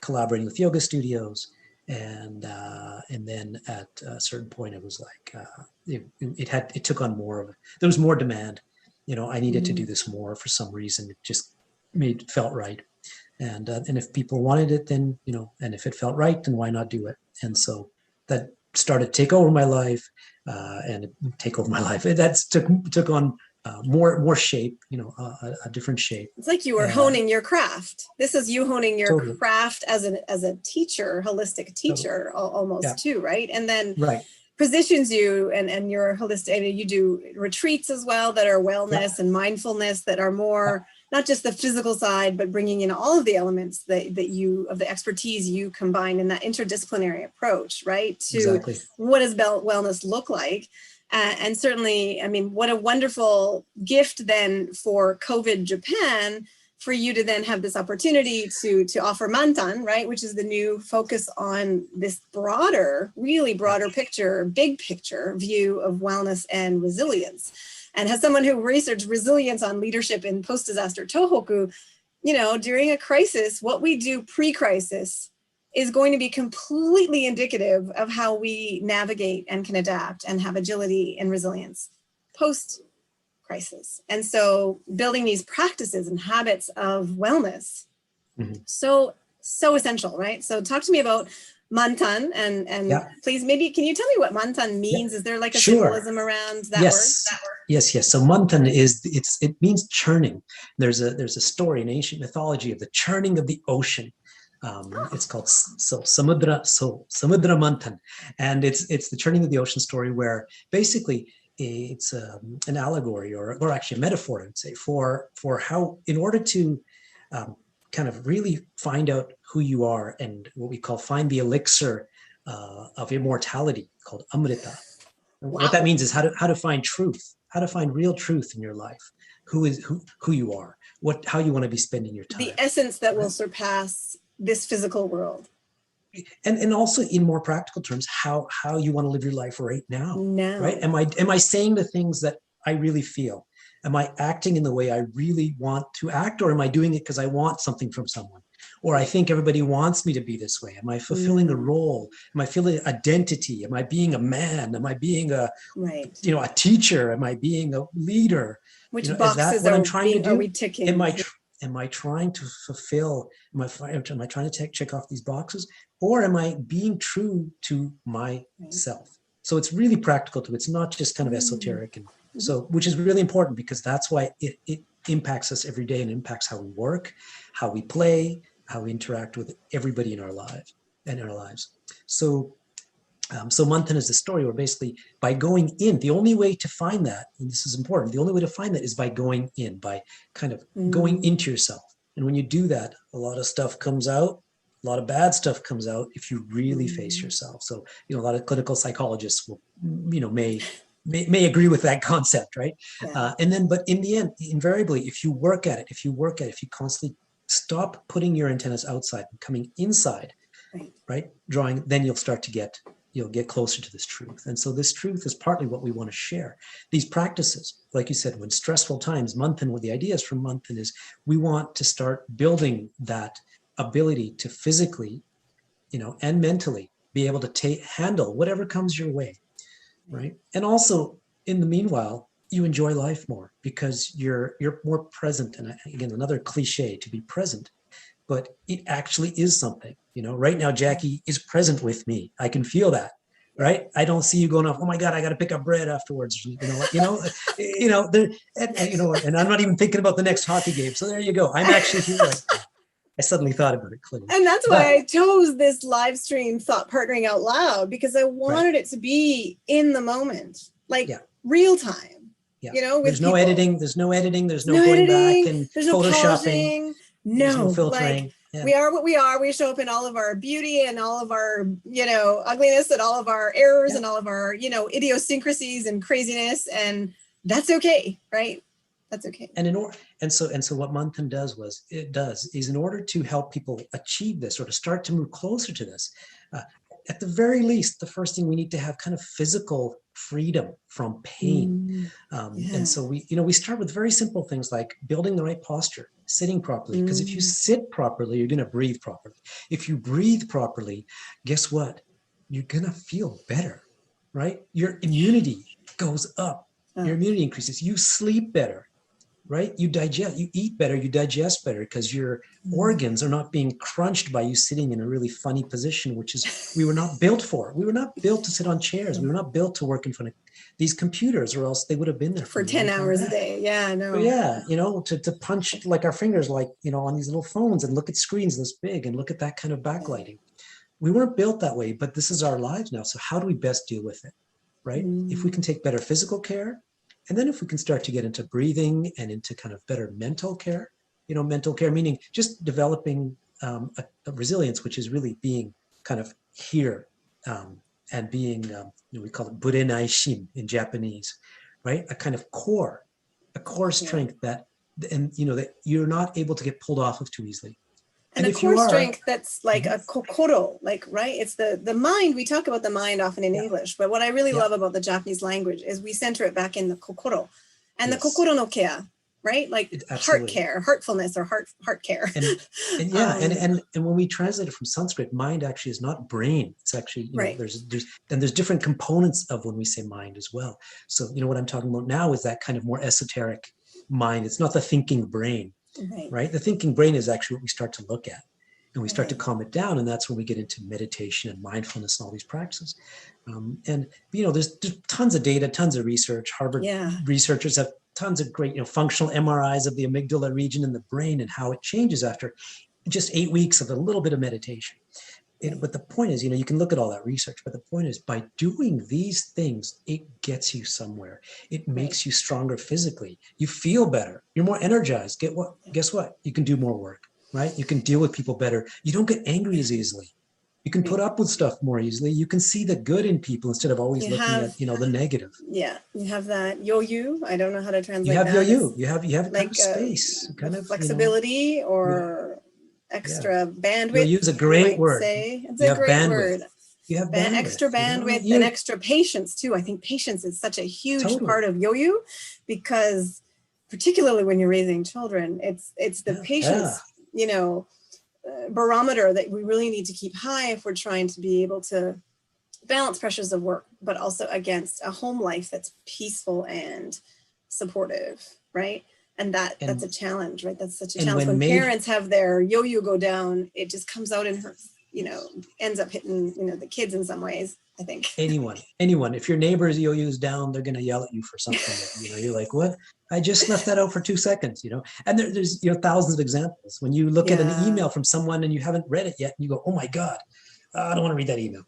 collaborating with yoga studios. And then at a certain point, it was like, it took on more of, there was more demand. I needed to do this more for some reason. It just felt right. And if people wanted it, then, and if it felt right, then why not do it? And so that started to take over my life, That took on more shape, a different shape. It's like you were honing your craft. This is you honing your craft as a teacher, holistic teacher, almost too, right? And then positions you and your holistic, and you do retreats as well that are wellness and mindfulness that are more not just the physical side, but bringing in all of the elements that you, of the expertise you combine in that interdisciplinary approach, right? To what does wellness look like? And certainly, I mean, what a wonderful gift then for COVID Japan, for you to then have this opportunity to offer Mantan, right? Which is the new focus on this broader, really broader picture, big picture view of wellness and resilience. And as someone who researched resilience on leadership in post-disaster Tohoku, during a crisis, what we do pre-crisis is going to be completely indicative of how we navigate and can adapt and have agility and resilience post-crisis. And so building these practices and habits of wellness, so essential, right? So talk to me about Mantan and please, maybe, can you tell me what Mantan means? Is there like a symbolism around that word? Yes. So Mantan it means churning. There's a story in ancient mythology of the churning of the ocean. It's called Samudra Mantan, and it's the churning of the ocean story, where basically it's an allegory or actually a metaphor, I would say, for how, in order to kind of really find out who you are and what we call find the elixir of immortality called Amrita. What that means is how to find truth, how to find real truth in your life, who you are, how you want to be spending your time. The essence that will surpass this physical world. And also, in more practical terms, how you want to live your life right now. Right? Am I saying the things that I really feel? Am I acting in the way I really want to act, or am I doing it because I want something from someone? Or I think everybody wants me to be this way. Am I fulfilling a role? Am I feeling identity? Am I being a man? Am I being a teacher? Am I being a leader? Which boxes are we ticking? Am I trying to fulfill? Am I trying to check off these boxes, or am I being true to myself? So it's really practical too. It's not just kind of esoteric, and so, which is really important, because that's why it impacts us every day and impacts how we work, how we play, how we interact with everybody in our lives. So Mantan is the story where basically by going in, the only way to find that, and this is important, the only way to find that is by going in, by kind of going into yourself. And when you do that, a lot of stuff comes out, a lot of bad stuff comes out if you really face yourself. So, a lot of clinical psychologists will, may agree with that concept, right? Yeah. But in the end, invariably, if you work at it, if you constantly stop putting your antennas outside and coming inside, right? Drawing, then you'll get closer to this truth. And so this truth is partly what we want to share. These practices, like you said, when stressful times, Mantan, what the ideas from Mantan is, we want to start building that ability to physically, and mentally be able to handle whatever comes your way, right? And also, in the meanwhile, you enjoy life more because you're more present. And again, another cliche, to be present, but it actually is something. Right now, Jackie is present with me. I can feel that, right? I don't see you going off, oh my God, I got to pick up bread afterwards. And I'm not even thinking about the next hockey game. So there you go. I'm actually here right now. I suddenly thought about it clearly. And that's why I chose this live stream Thought Partnering Out Loud, because I wanted it to be in the moment, real time. Yeah. There's no editing. There's no going back and there's no photoshopping. There's no filtering. We are what we are. We show up in all of our beauty and all of our, ugliness and all of our errors and all of our, idiosyncrasies and craziness. And that's okay, right? That's okay. And so what Mantan does is in order to help people achieve this, or to start to move closer to this, at the very least, the first thing we need to have kind of physical freedom from pain. And so we start with very simple things like building the right posture, sitting properly, because if you sit properly, you're going to breathe properly. If you breathe properly, guess what? You're going to feel better, right? Your immunity goes up. Your immunity increases. You sleep better, right? You eat better, you digest better because your organs are not being crunched by you sitting in a really funny position, which is we were not built for. We were not built to sit on chairs. We were not built to work in front of these computers, or else they would have been there for 10 hours a day. Yeah, no. But yeah, to punch like our fingers, like, on these little phones and look at screens this big and look at that kind of backlighting. We weren't built that way, but this is our lives now. So how do we best deal with it, right? If we can take better physical care, and then if we can start to get into breathing and into kind of better mental care, mental care meaning just developing a resilience, which is really being kind of here and being, we call it burenaishin in Japanese, right? A kind of core strength that you're not able to get pulled off of too easily. And a core strength that's like a kokoro, right? It's the mind. We talk about the mind often in English, but what I really love about the Japanese language is we center it back in the kokoro and the kokoro no care, right? Like heart care, heartfulness, or heart care. And when we translate it from Sanskrit, mind actually is not brain. It's actually, there's different components of when we say mind as well. So, what I'm talking about now is that kind of more esoteric mind. It's not the thinking brain. Right. The thinking brain is actually what we start to look at, and we start to calm it down. And that's when we get into meditation and mindfulness and all these practices. There's tons of data, tons of research. Harvard researchers have tons of great, functional MRIs of the amygdala region in the brain and how it changes after just 8 weeks of a little bit of meditation. But the point is, you can look at all that research, but the point is, by doing these things, it gets you somewhere. It makes you stronger physically. You feel better. You're more energized. Guess what? You can do more work, right? You can deal with people better. You don't get angry as easily. You can put up with stuff more easily. You can see the good in people instead of always looking at, the negative. Yeah, you have that yoyu. I don't know how to translate that. You have like kind of space, kind of flexibility or extra bandwidth. You use a great word. It's a great word. You have bandwidth, extra bandwidth and extra patience too. I think patience is such a huge part of yoyu, because particularly when you're raising children, it's the patience, barometer that we really need to keep high if we're trying to be able to balance pressures of work, but also against a home life that's peaceful and supportive, right? And that's a challenge, right? That's such a challenge. When parents have their yo-yo go down, it just comes out in her, ends up hitting, the kids in some ways, I think. Anyone. If your neighbor's yo-yo's down, they're going to yell at you for something. You're like, what? I just left that out for 2 seconds, And there's, thousands of examples. When you look at an email from someone and you haven't read it yet, and you go, oh my God, I don't want to read that email.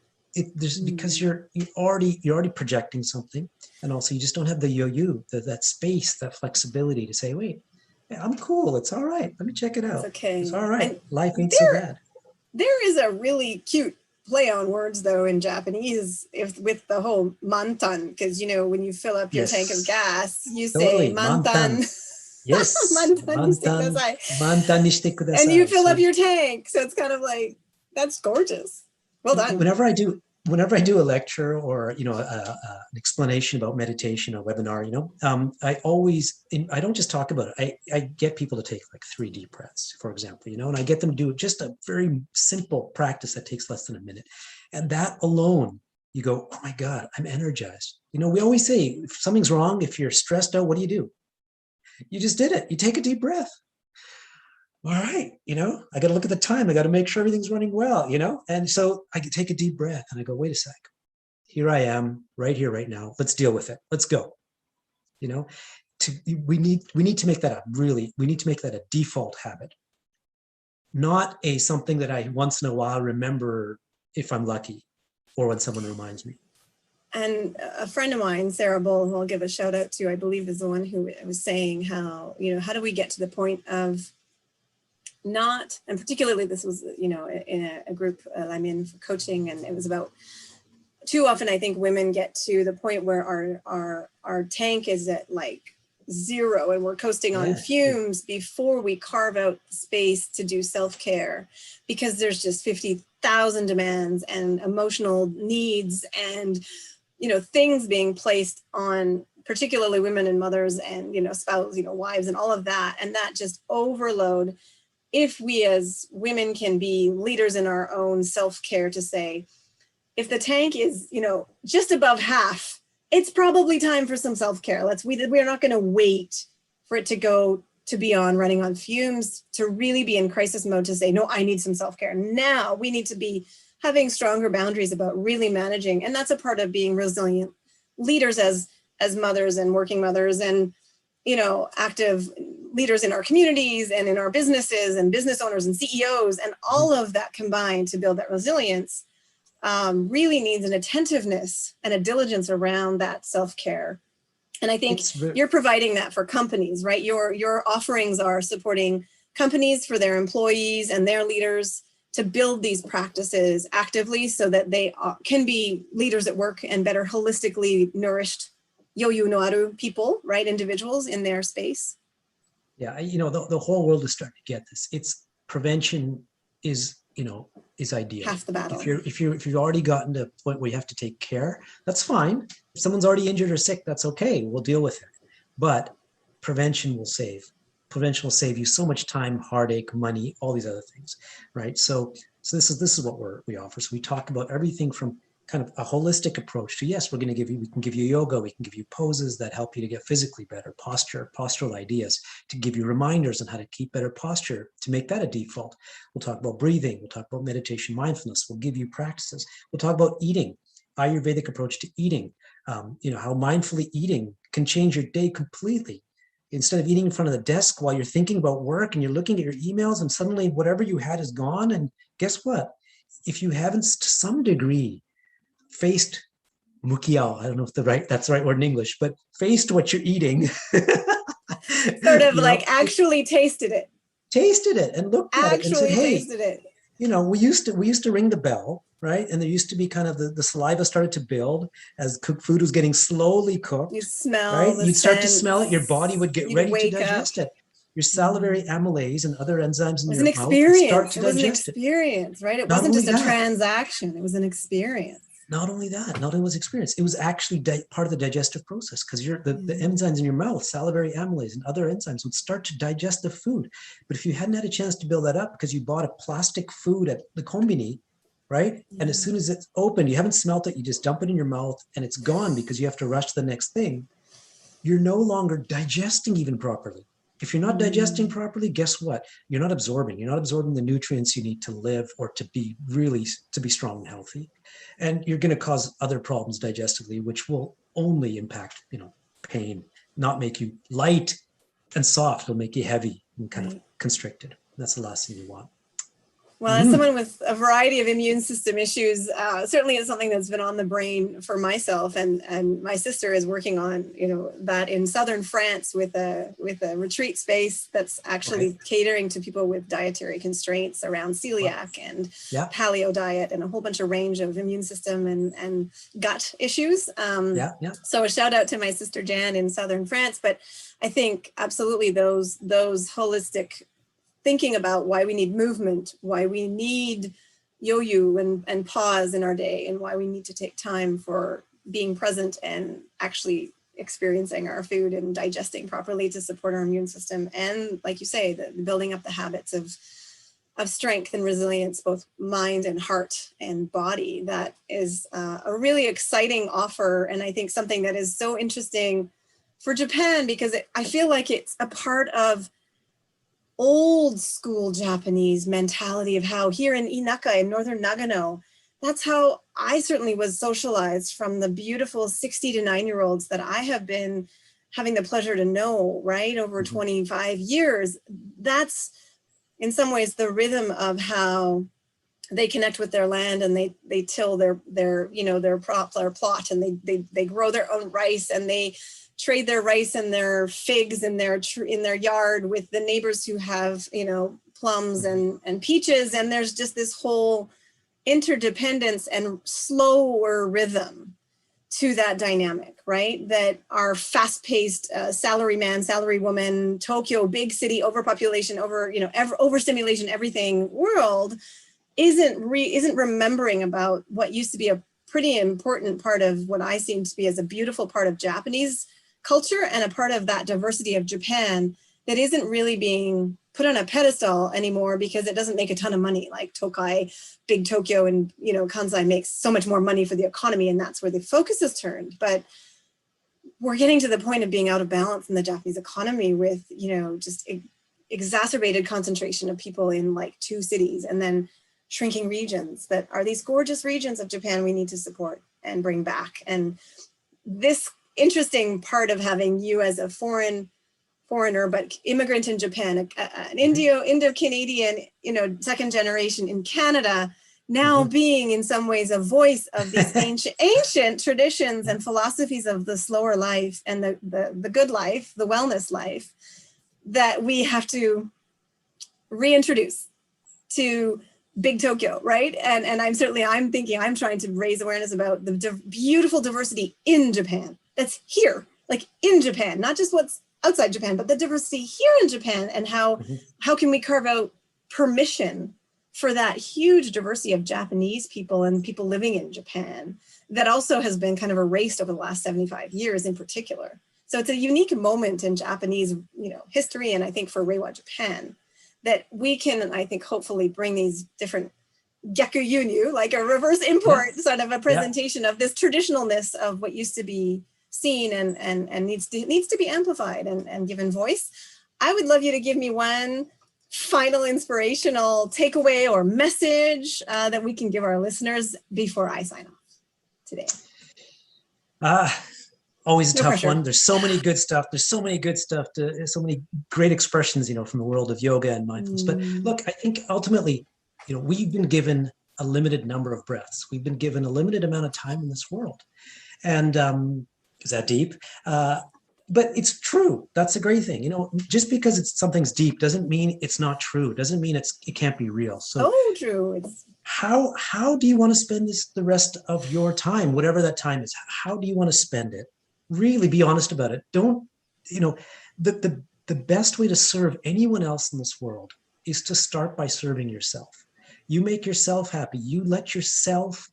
Because you're already projecting something, and also you just don't have the yo-yo, that space, that flexibility to say, wait, I'm cool. It's all right. Let me check it out. It's okay. It's all right. And life ain't so bad. There is a really cute play on words though in Japanese with the whole mantan, because when you fill up your tank of gas, you say mantan. Yes. Mantan nishite kudasai. And you fill up your tank. So it's kind of like, that's gorgeous. Well done. Whenever I do a lecture or an explanation about meditation or webinar, I don't just talk about it. I get people to take like 3 deep breaths, for example, and I get them to do just a very simple practice that takes less than a minute, and that alone, you go, oh my God, I'm energized. We always say if something's wrong, if you're stressed out, what do? You just did it. You take a deep breath. All right, I got to look at the time. I got to make sure everything's running well, and so I can take a deep breath and I go, wait a sec, here I am right here, right now. Let's deal with it. Let's go. We need to make that we need to make that a default habit, not something that I once in a while remember if I'm lucky or when someone reminds me. And a friend of mine, Sarah Bull, who I'll give a shout out to, I believe is the one who was saying how, how do we get to the point of not, and particularly this was, in a group I'm in for coaching, and it was about, too often I think women get to the point where our tank is at like, zero and we're coasting on fumes before we carve out space to do self-care, because there's just 50,000 demands and emotional needs and, things being placed on particularly women and mothers and, spouses, wives and all of that. And that just overload. If we as women can be leaders in our own self-care to say, if the tank is, just above half, it's probably time for some self-care. We're not going to wait for it to go to be on running on fumes to really be in crisis mode to say, no, I need some self-care. Now we need to be having stronger boundaries about really managing. And that's a part of being resilient leaders as mothers and working mothers and, active leaders in our communities and in our businesses and business owners and CEOs and all of that combined to build that resilience. Really needs an attentiveness and a diligence around that self-care. And I think you're providing that for companies, right? Your offerings are supporting companies for their employees and their leaders to build these practices actively so that they can be leaders at work and better holistically nourished yoyu no aru people, right? Individuals in their space. Yeah, the whole world is starting to get this. It's prevention is ideal. Half the battle. If you've already gotten to a point where you have to take care, that's fine. If someone's already injured or sick, that's okay. We'll deal with it. But prevention will save. Prevention will save you so much time, heartache, money, all these other things, right? So this is what we offer. So we talk about everything from kind of a holistic approach to, yes, we can give you yoga, we can give you poses that help you to get physically better, postural ideas, to give you reminders on how to keep better posture, to make that a default. We'll talk about breathing, we'll talk about meditation, mindfulness, we'll give you practices. We'll talk about eating, Ayurvedic approach to eating, how mindfully eating can change your day completely. Instead of eating in front of the desk while you're thinking about work and you're looking at your emails and suddenly whatever you had is gone. And guess what? If you haven't to some degree faced mukiao, I don't know if that's the right word in English, but faced what you're eating. Sort of actually tasted it. Tasted it and looked at it and said, hey, tasted it. We used to ring the bell, right? And there used to be kind of the saliva started to build as food was getting slowly cooked. You smell, right? You'd start to smell it. Your body would get ready to digest it. Your salivary amylase and other enzymes in your mouth would start to digest it. It was an experience, right? It wasn't just a transaction. It was an experience. Not only was experience, it was actually part of the digestive process, because the enzymes in your mouth, salivary amylase and other enzymes would start to digest the food. But if you hadn't had a chance to build that up because you bought a plastic food at the kombini, right? And as soon as it's open, you haven't smelt it, you just dump it in your mouth and it's gone because you have to rush to the next thing. You're no longer digesting even properly. If you're not digesting properly, guess what? You're not absorbing the nutrients you need to live or to be strong and healthy. And you're going to cause other problems digestively, which will only impact, pain, not make you light and soft. It'll make you heavy and kind of constricted. That's the last thing you want. Well, as someone with a variety of immune system issues, certainly it's something that's been on the brain for myself, and my sister is working on, that in southern France with a retreat space that's actually catering to people with dietary constraints around celiac and paleo diet and a whole bunch of range of immune system and gut issues. So a shout out to my sister Jan in southern France, but I think absolutely those holistic thinking about why we need movement, why we need yoyu and pause in our day, and why we need to take time for being present and actually experiencing our food and digesting properly to support our immune system. And like you say, the building up the habits of strength and resilience, both mind and heart and body. That is a really exciting offer. And I think something that is so interesting for Japan, because I feel like it's a part of old school Japanese mentality of how here in Inaka in northern Nagano, that's how I certainly was socialized from the beautiful 60 to 9-year-olds that I have been having the pleasure to know, right, over 25 years. That's in some ways the rhythm of how they connect with their land, and they till their plot, and they grow their own rice, and they trade their rice and their figs in their yard with the neighbors who have, plums and peaches. And there's just this whole interdependence and slower rhythm to that dynamic, right? That our fast-paced salary man, salary woman, Tokyo, big city, overpopulation, overstimulation, everything world isn't remembering about what used to be a pretty important part of what I seem to be as a beautiful part of Japanese culture and a part of that diversity of Japan that isn't really being put on a pedestal anymore because it doesn't make a ton of money. Like Tokai, big Tokyo, and Kansai makes so much more money for the economy, and that's where the focus is turned. But we're getting to the point of being out of balance in the Japanese economy with just exacerbated concentration of people in like 2 cities, and then shrinking regions that are these gorgeous regions of Japan we need to support and bring back. And this interesting part of having you as a foreigner, but immigrant in Japan, an Indo-Canadian, second generation in Canada, now being in some ways a voice of these ancient traditions and philosophies of the slower life and the good life, the wellness life, that we have to reintroduce to big Tokyo, right? And I'm trying to raise awareness about the beautiful diversity in Japan that's here, like in Japan, not just what's outside Japan, but the diversity here in Japan, and how can we carve out permission for that huge diversity of Japanese people and people living in Japan that also has been kind of erased over the last 75 years in particular. So it's a unique moment in Japanese, history, and I think for Reiwa Japan, that we can, I think, hopefully bring these different gyaku yunyu, like a reverse import sort of a presentation of this traditionalness of what used to be seen and needs to be amplified and given voice. I would love you to give me one final inspirational takeaway or message that we can give our listeners before I sign off today. Always a tough pressure. one. There's so many good stuff. There's so many great expressions, from the world of yoga and mindfulness. But look, I think ultimately, we've been given a limited number of breaths. We've been given a limited amount of time in this world. And is that deep? But it's true. That's a great thing. Just because something's deep doesn't mean it's not true. Doesn't mean it can't be real. So true. How do you want to spend the rest of your time, whatever that time is? How do you want to spend it? Really be honest about it. Don't, the best way to serve anyone else in this world is to start by serving yourself. You make yourself happy. You let yourself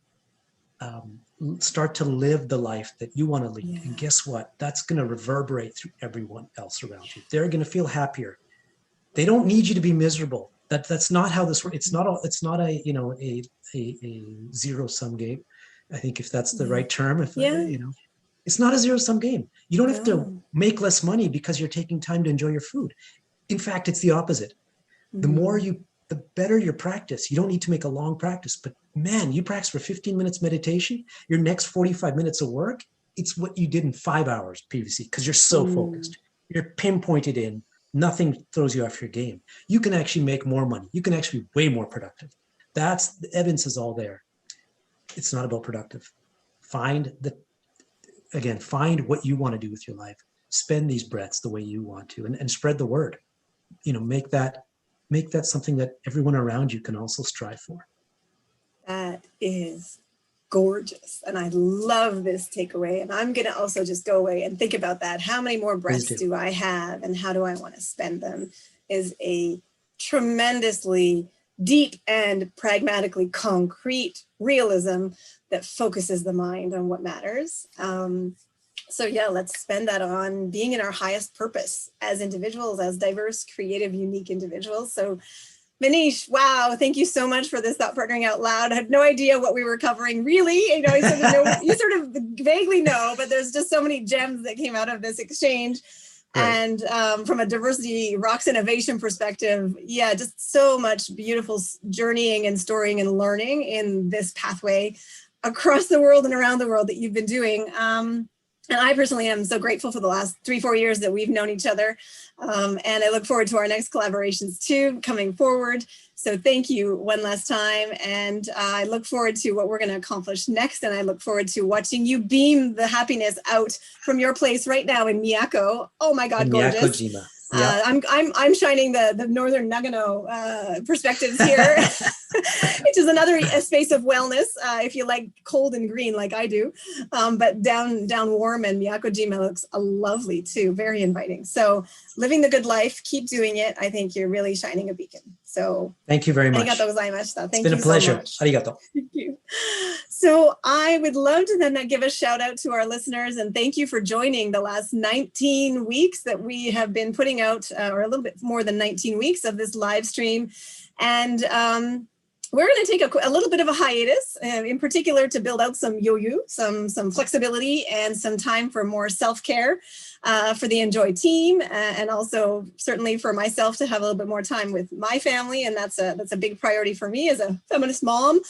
start to live the life that you want to lead. Yeah. And guess what? That's going to reverberate through everyone else around you. They're going to feel happier. They don't need you to be miserable. That's not how this works. It's not a zero-sum game. I think if that's the right term, it's not a zero-sum game. You don't have to make less money because you're taking time to enjoy your food. In fact, it's the opposite. The better your practice. You don't need to make a long practice, but man, you practice for 15 minutes meditation, your next 45 minutes of work, it's what you did in 5 hours previously because you're so focused. You're pinpointed in. Nothing throws you off your game. You can actually make more money. You can actually be way more productive. The evidence is all there. It's not about productive. Find what you want to do with your life. Spend these breaths the way you want to and spread the word. Make that something that everyone around you can also strive for. That is gorgeous. And I love this takeaway. And I'm going to also just go away and think about that. How many more breaths do I have and how do I want to spend them is a tremendously deep and pragmatically concrete realism that focuses the mind on what matters. Let's spend that on being in our highest purpose as individuals, as diverse, creative, unique individuals. So Maneesh, wow, thank you so much for this Thought Partnering Out Loud. I had no idea what we were covering, really. You sort of vaguely know, but there's just so many gems that came out of this exchange. Right. And from a diversity, rocks innovation perspective, just so much beautiful journeying and storying and learning in this pathway across the world and around the world that you've been doing. And I personally am so grateful for the last 3-4 years that we've known each other. And I look forward to our next collaborations too, coming forward. So thank you one last time. And I look forward to what we're going to accomplish next. And I look forward to watching you beam the happiness out from your place right now in Miyako. Oh my God, gorgeous. Yeah. I'm shining the Northern Nagano perspectives here, which is another space of wellness if you like cold and green like I do. But down warm, and Miyako-jima looks lovely too, very inviting. So living the good life, keep doing it. I think you're really shining a beacon. So thank you very much. Arigatou gozaimashita. It's been a pleasure. Arigato. Thank you. So I would love to then give a shout out to our listeners, and thank you for joining the last 19 weeks that we have been putting out, or a little bit more than 19 weeks of this live stream. And we're going to take a little bit of a hiatus, in particular to build out some yoyu, some flexibility, and some time for more self-care for the Enjoy team, and also certainly for myself to have a little bit more time with my family, and that's a big priority for me as a feminist mom.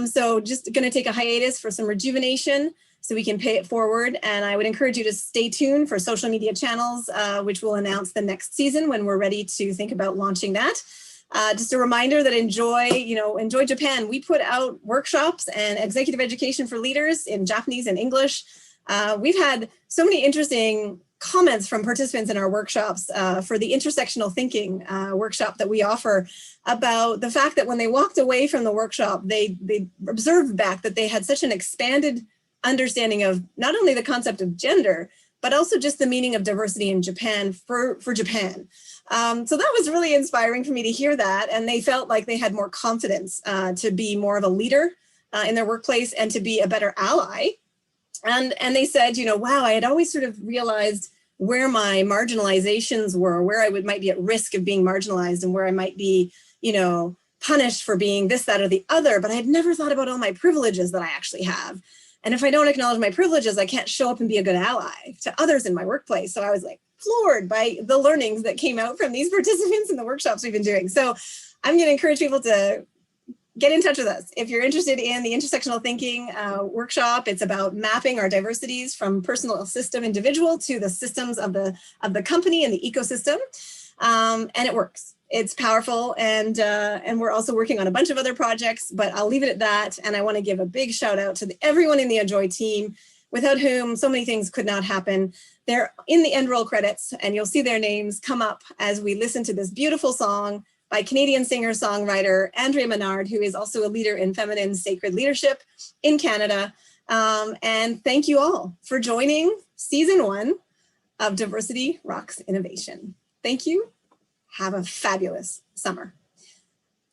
So just going to take a hiatus for some rejuvenation so we can pay it forward. And I would encourage you to stay tuned for social media channels, which will announce the next season when we're ready to think about launching that. Just a reminder that Enjoy Japan, we put out workshops and executive education for leaders in Japanese and English. We've had so many interesting comments from participants in our workshops for the intersectional thinking workshop that we offer, about the fact that when they walked away from the workshop, they observed back that they had such an expanded understanding of not only the concept of gender, but also just the meaning of diversity in Japan for Japan. So that was really inspiring for me to hear that. And they felt like they had more confidence to be more of a leader in their workplace and to be a better ally. And they said, wow, I had always sort of realized where my marginalizations were, where I might be at risk of being marginalized, and where I might be, punished for being this, that, or the other. But I had never thought about all my privileges that I actually have. And if I don't acknowledge my privileges, I can't show up and be a good ally to others in my workplace. So I was like floored by the learnings that came out from these participants in the workshops we've been doing. So I'm going to encourage people to get in touch with us. If you're interested in the intersectional thinking workshop, it's about mapping our diversities from personal system individual to the systems of the company and the ecosystem. And it works. It's powerful. And we're also working on a bunch of other projects, but I'll leave it at that. And I want to give a big shout out to everyone in the Enjoy team, without whom so many things could not happen. They're in the end roll credits, and you'll see their names come up as we listen to this beautiful song by Canadian singer-songwriter Andrea Menard, who is also a leader in feminine sacred leadership in Canada. And thank you all for joining season 1 of Diversity Rocks Innovation. Thank you. Have a fabulous summer.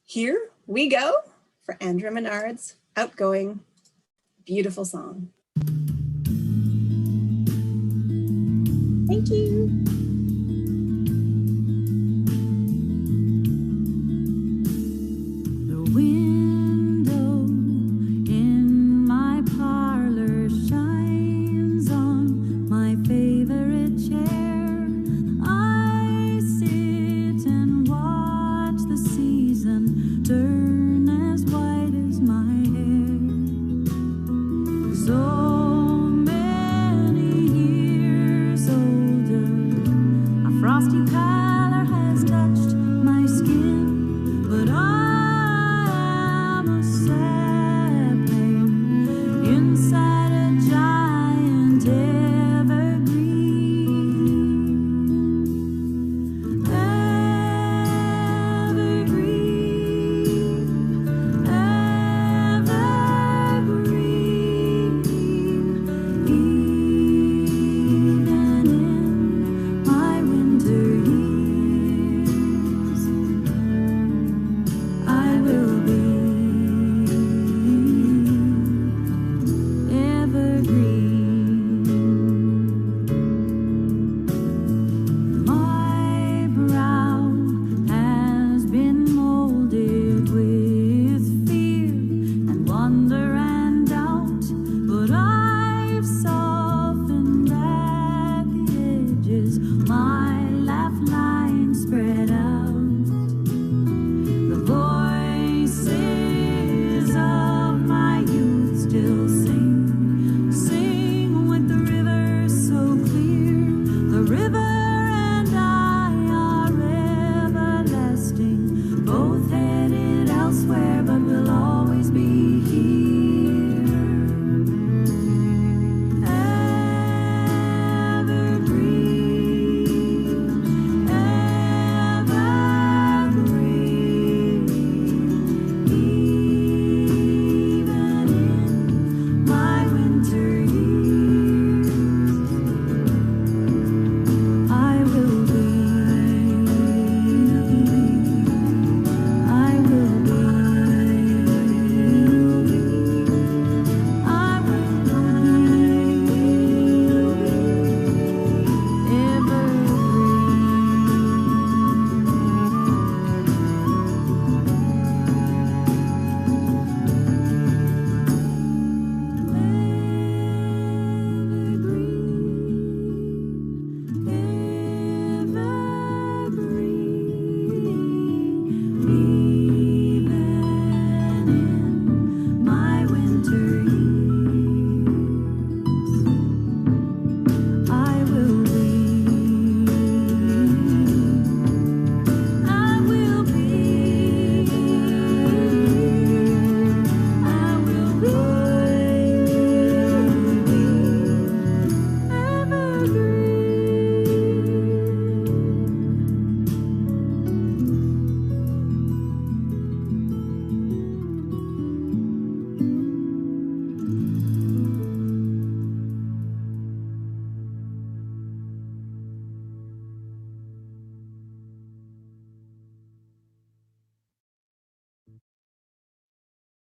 Here we go for Andrea Menard's outgoing, beautiful song. Thank you. The window in my parlor shines on my favorite chair. I sit and watch the season turn as white as my hair. So frosty pallor has touched my skin, but I am a sapling inside a giant evergreen. Evergreen, evergreen, even in my winter years, I will be evergreen. My brow has been molded with fear and wonder and doubt, but I've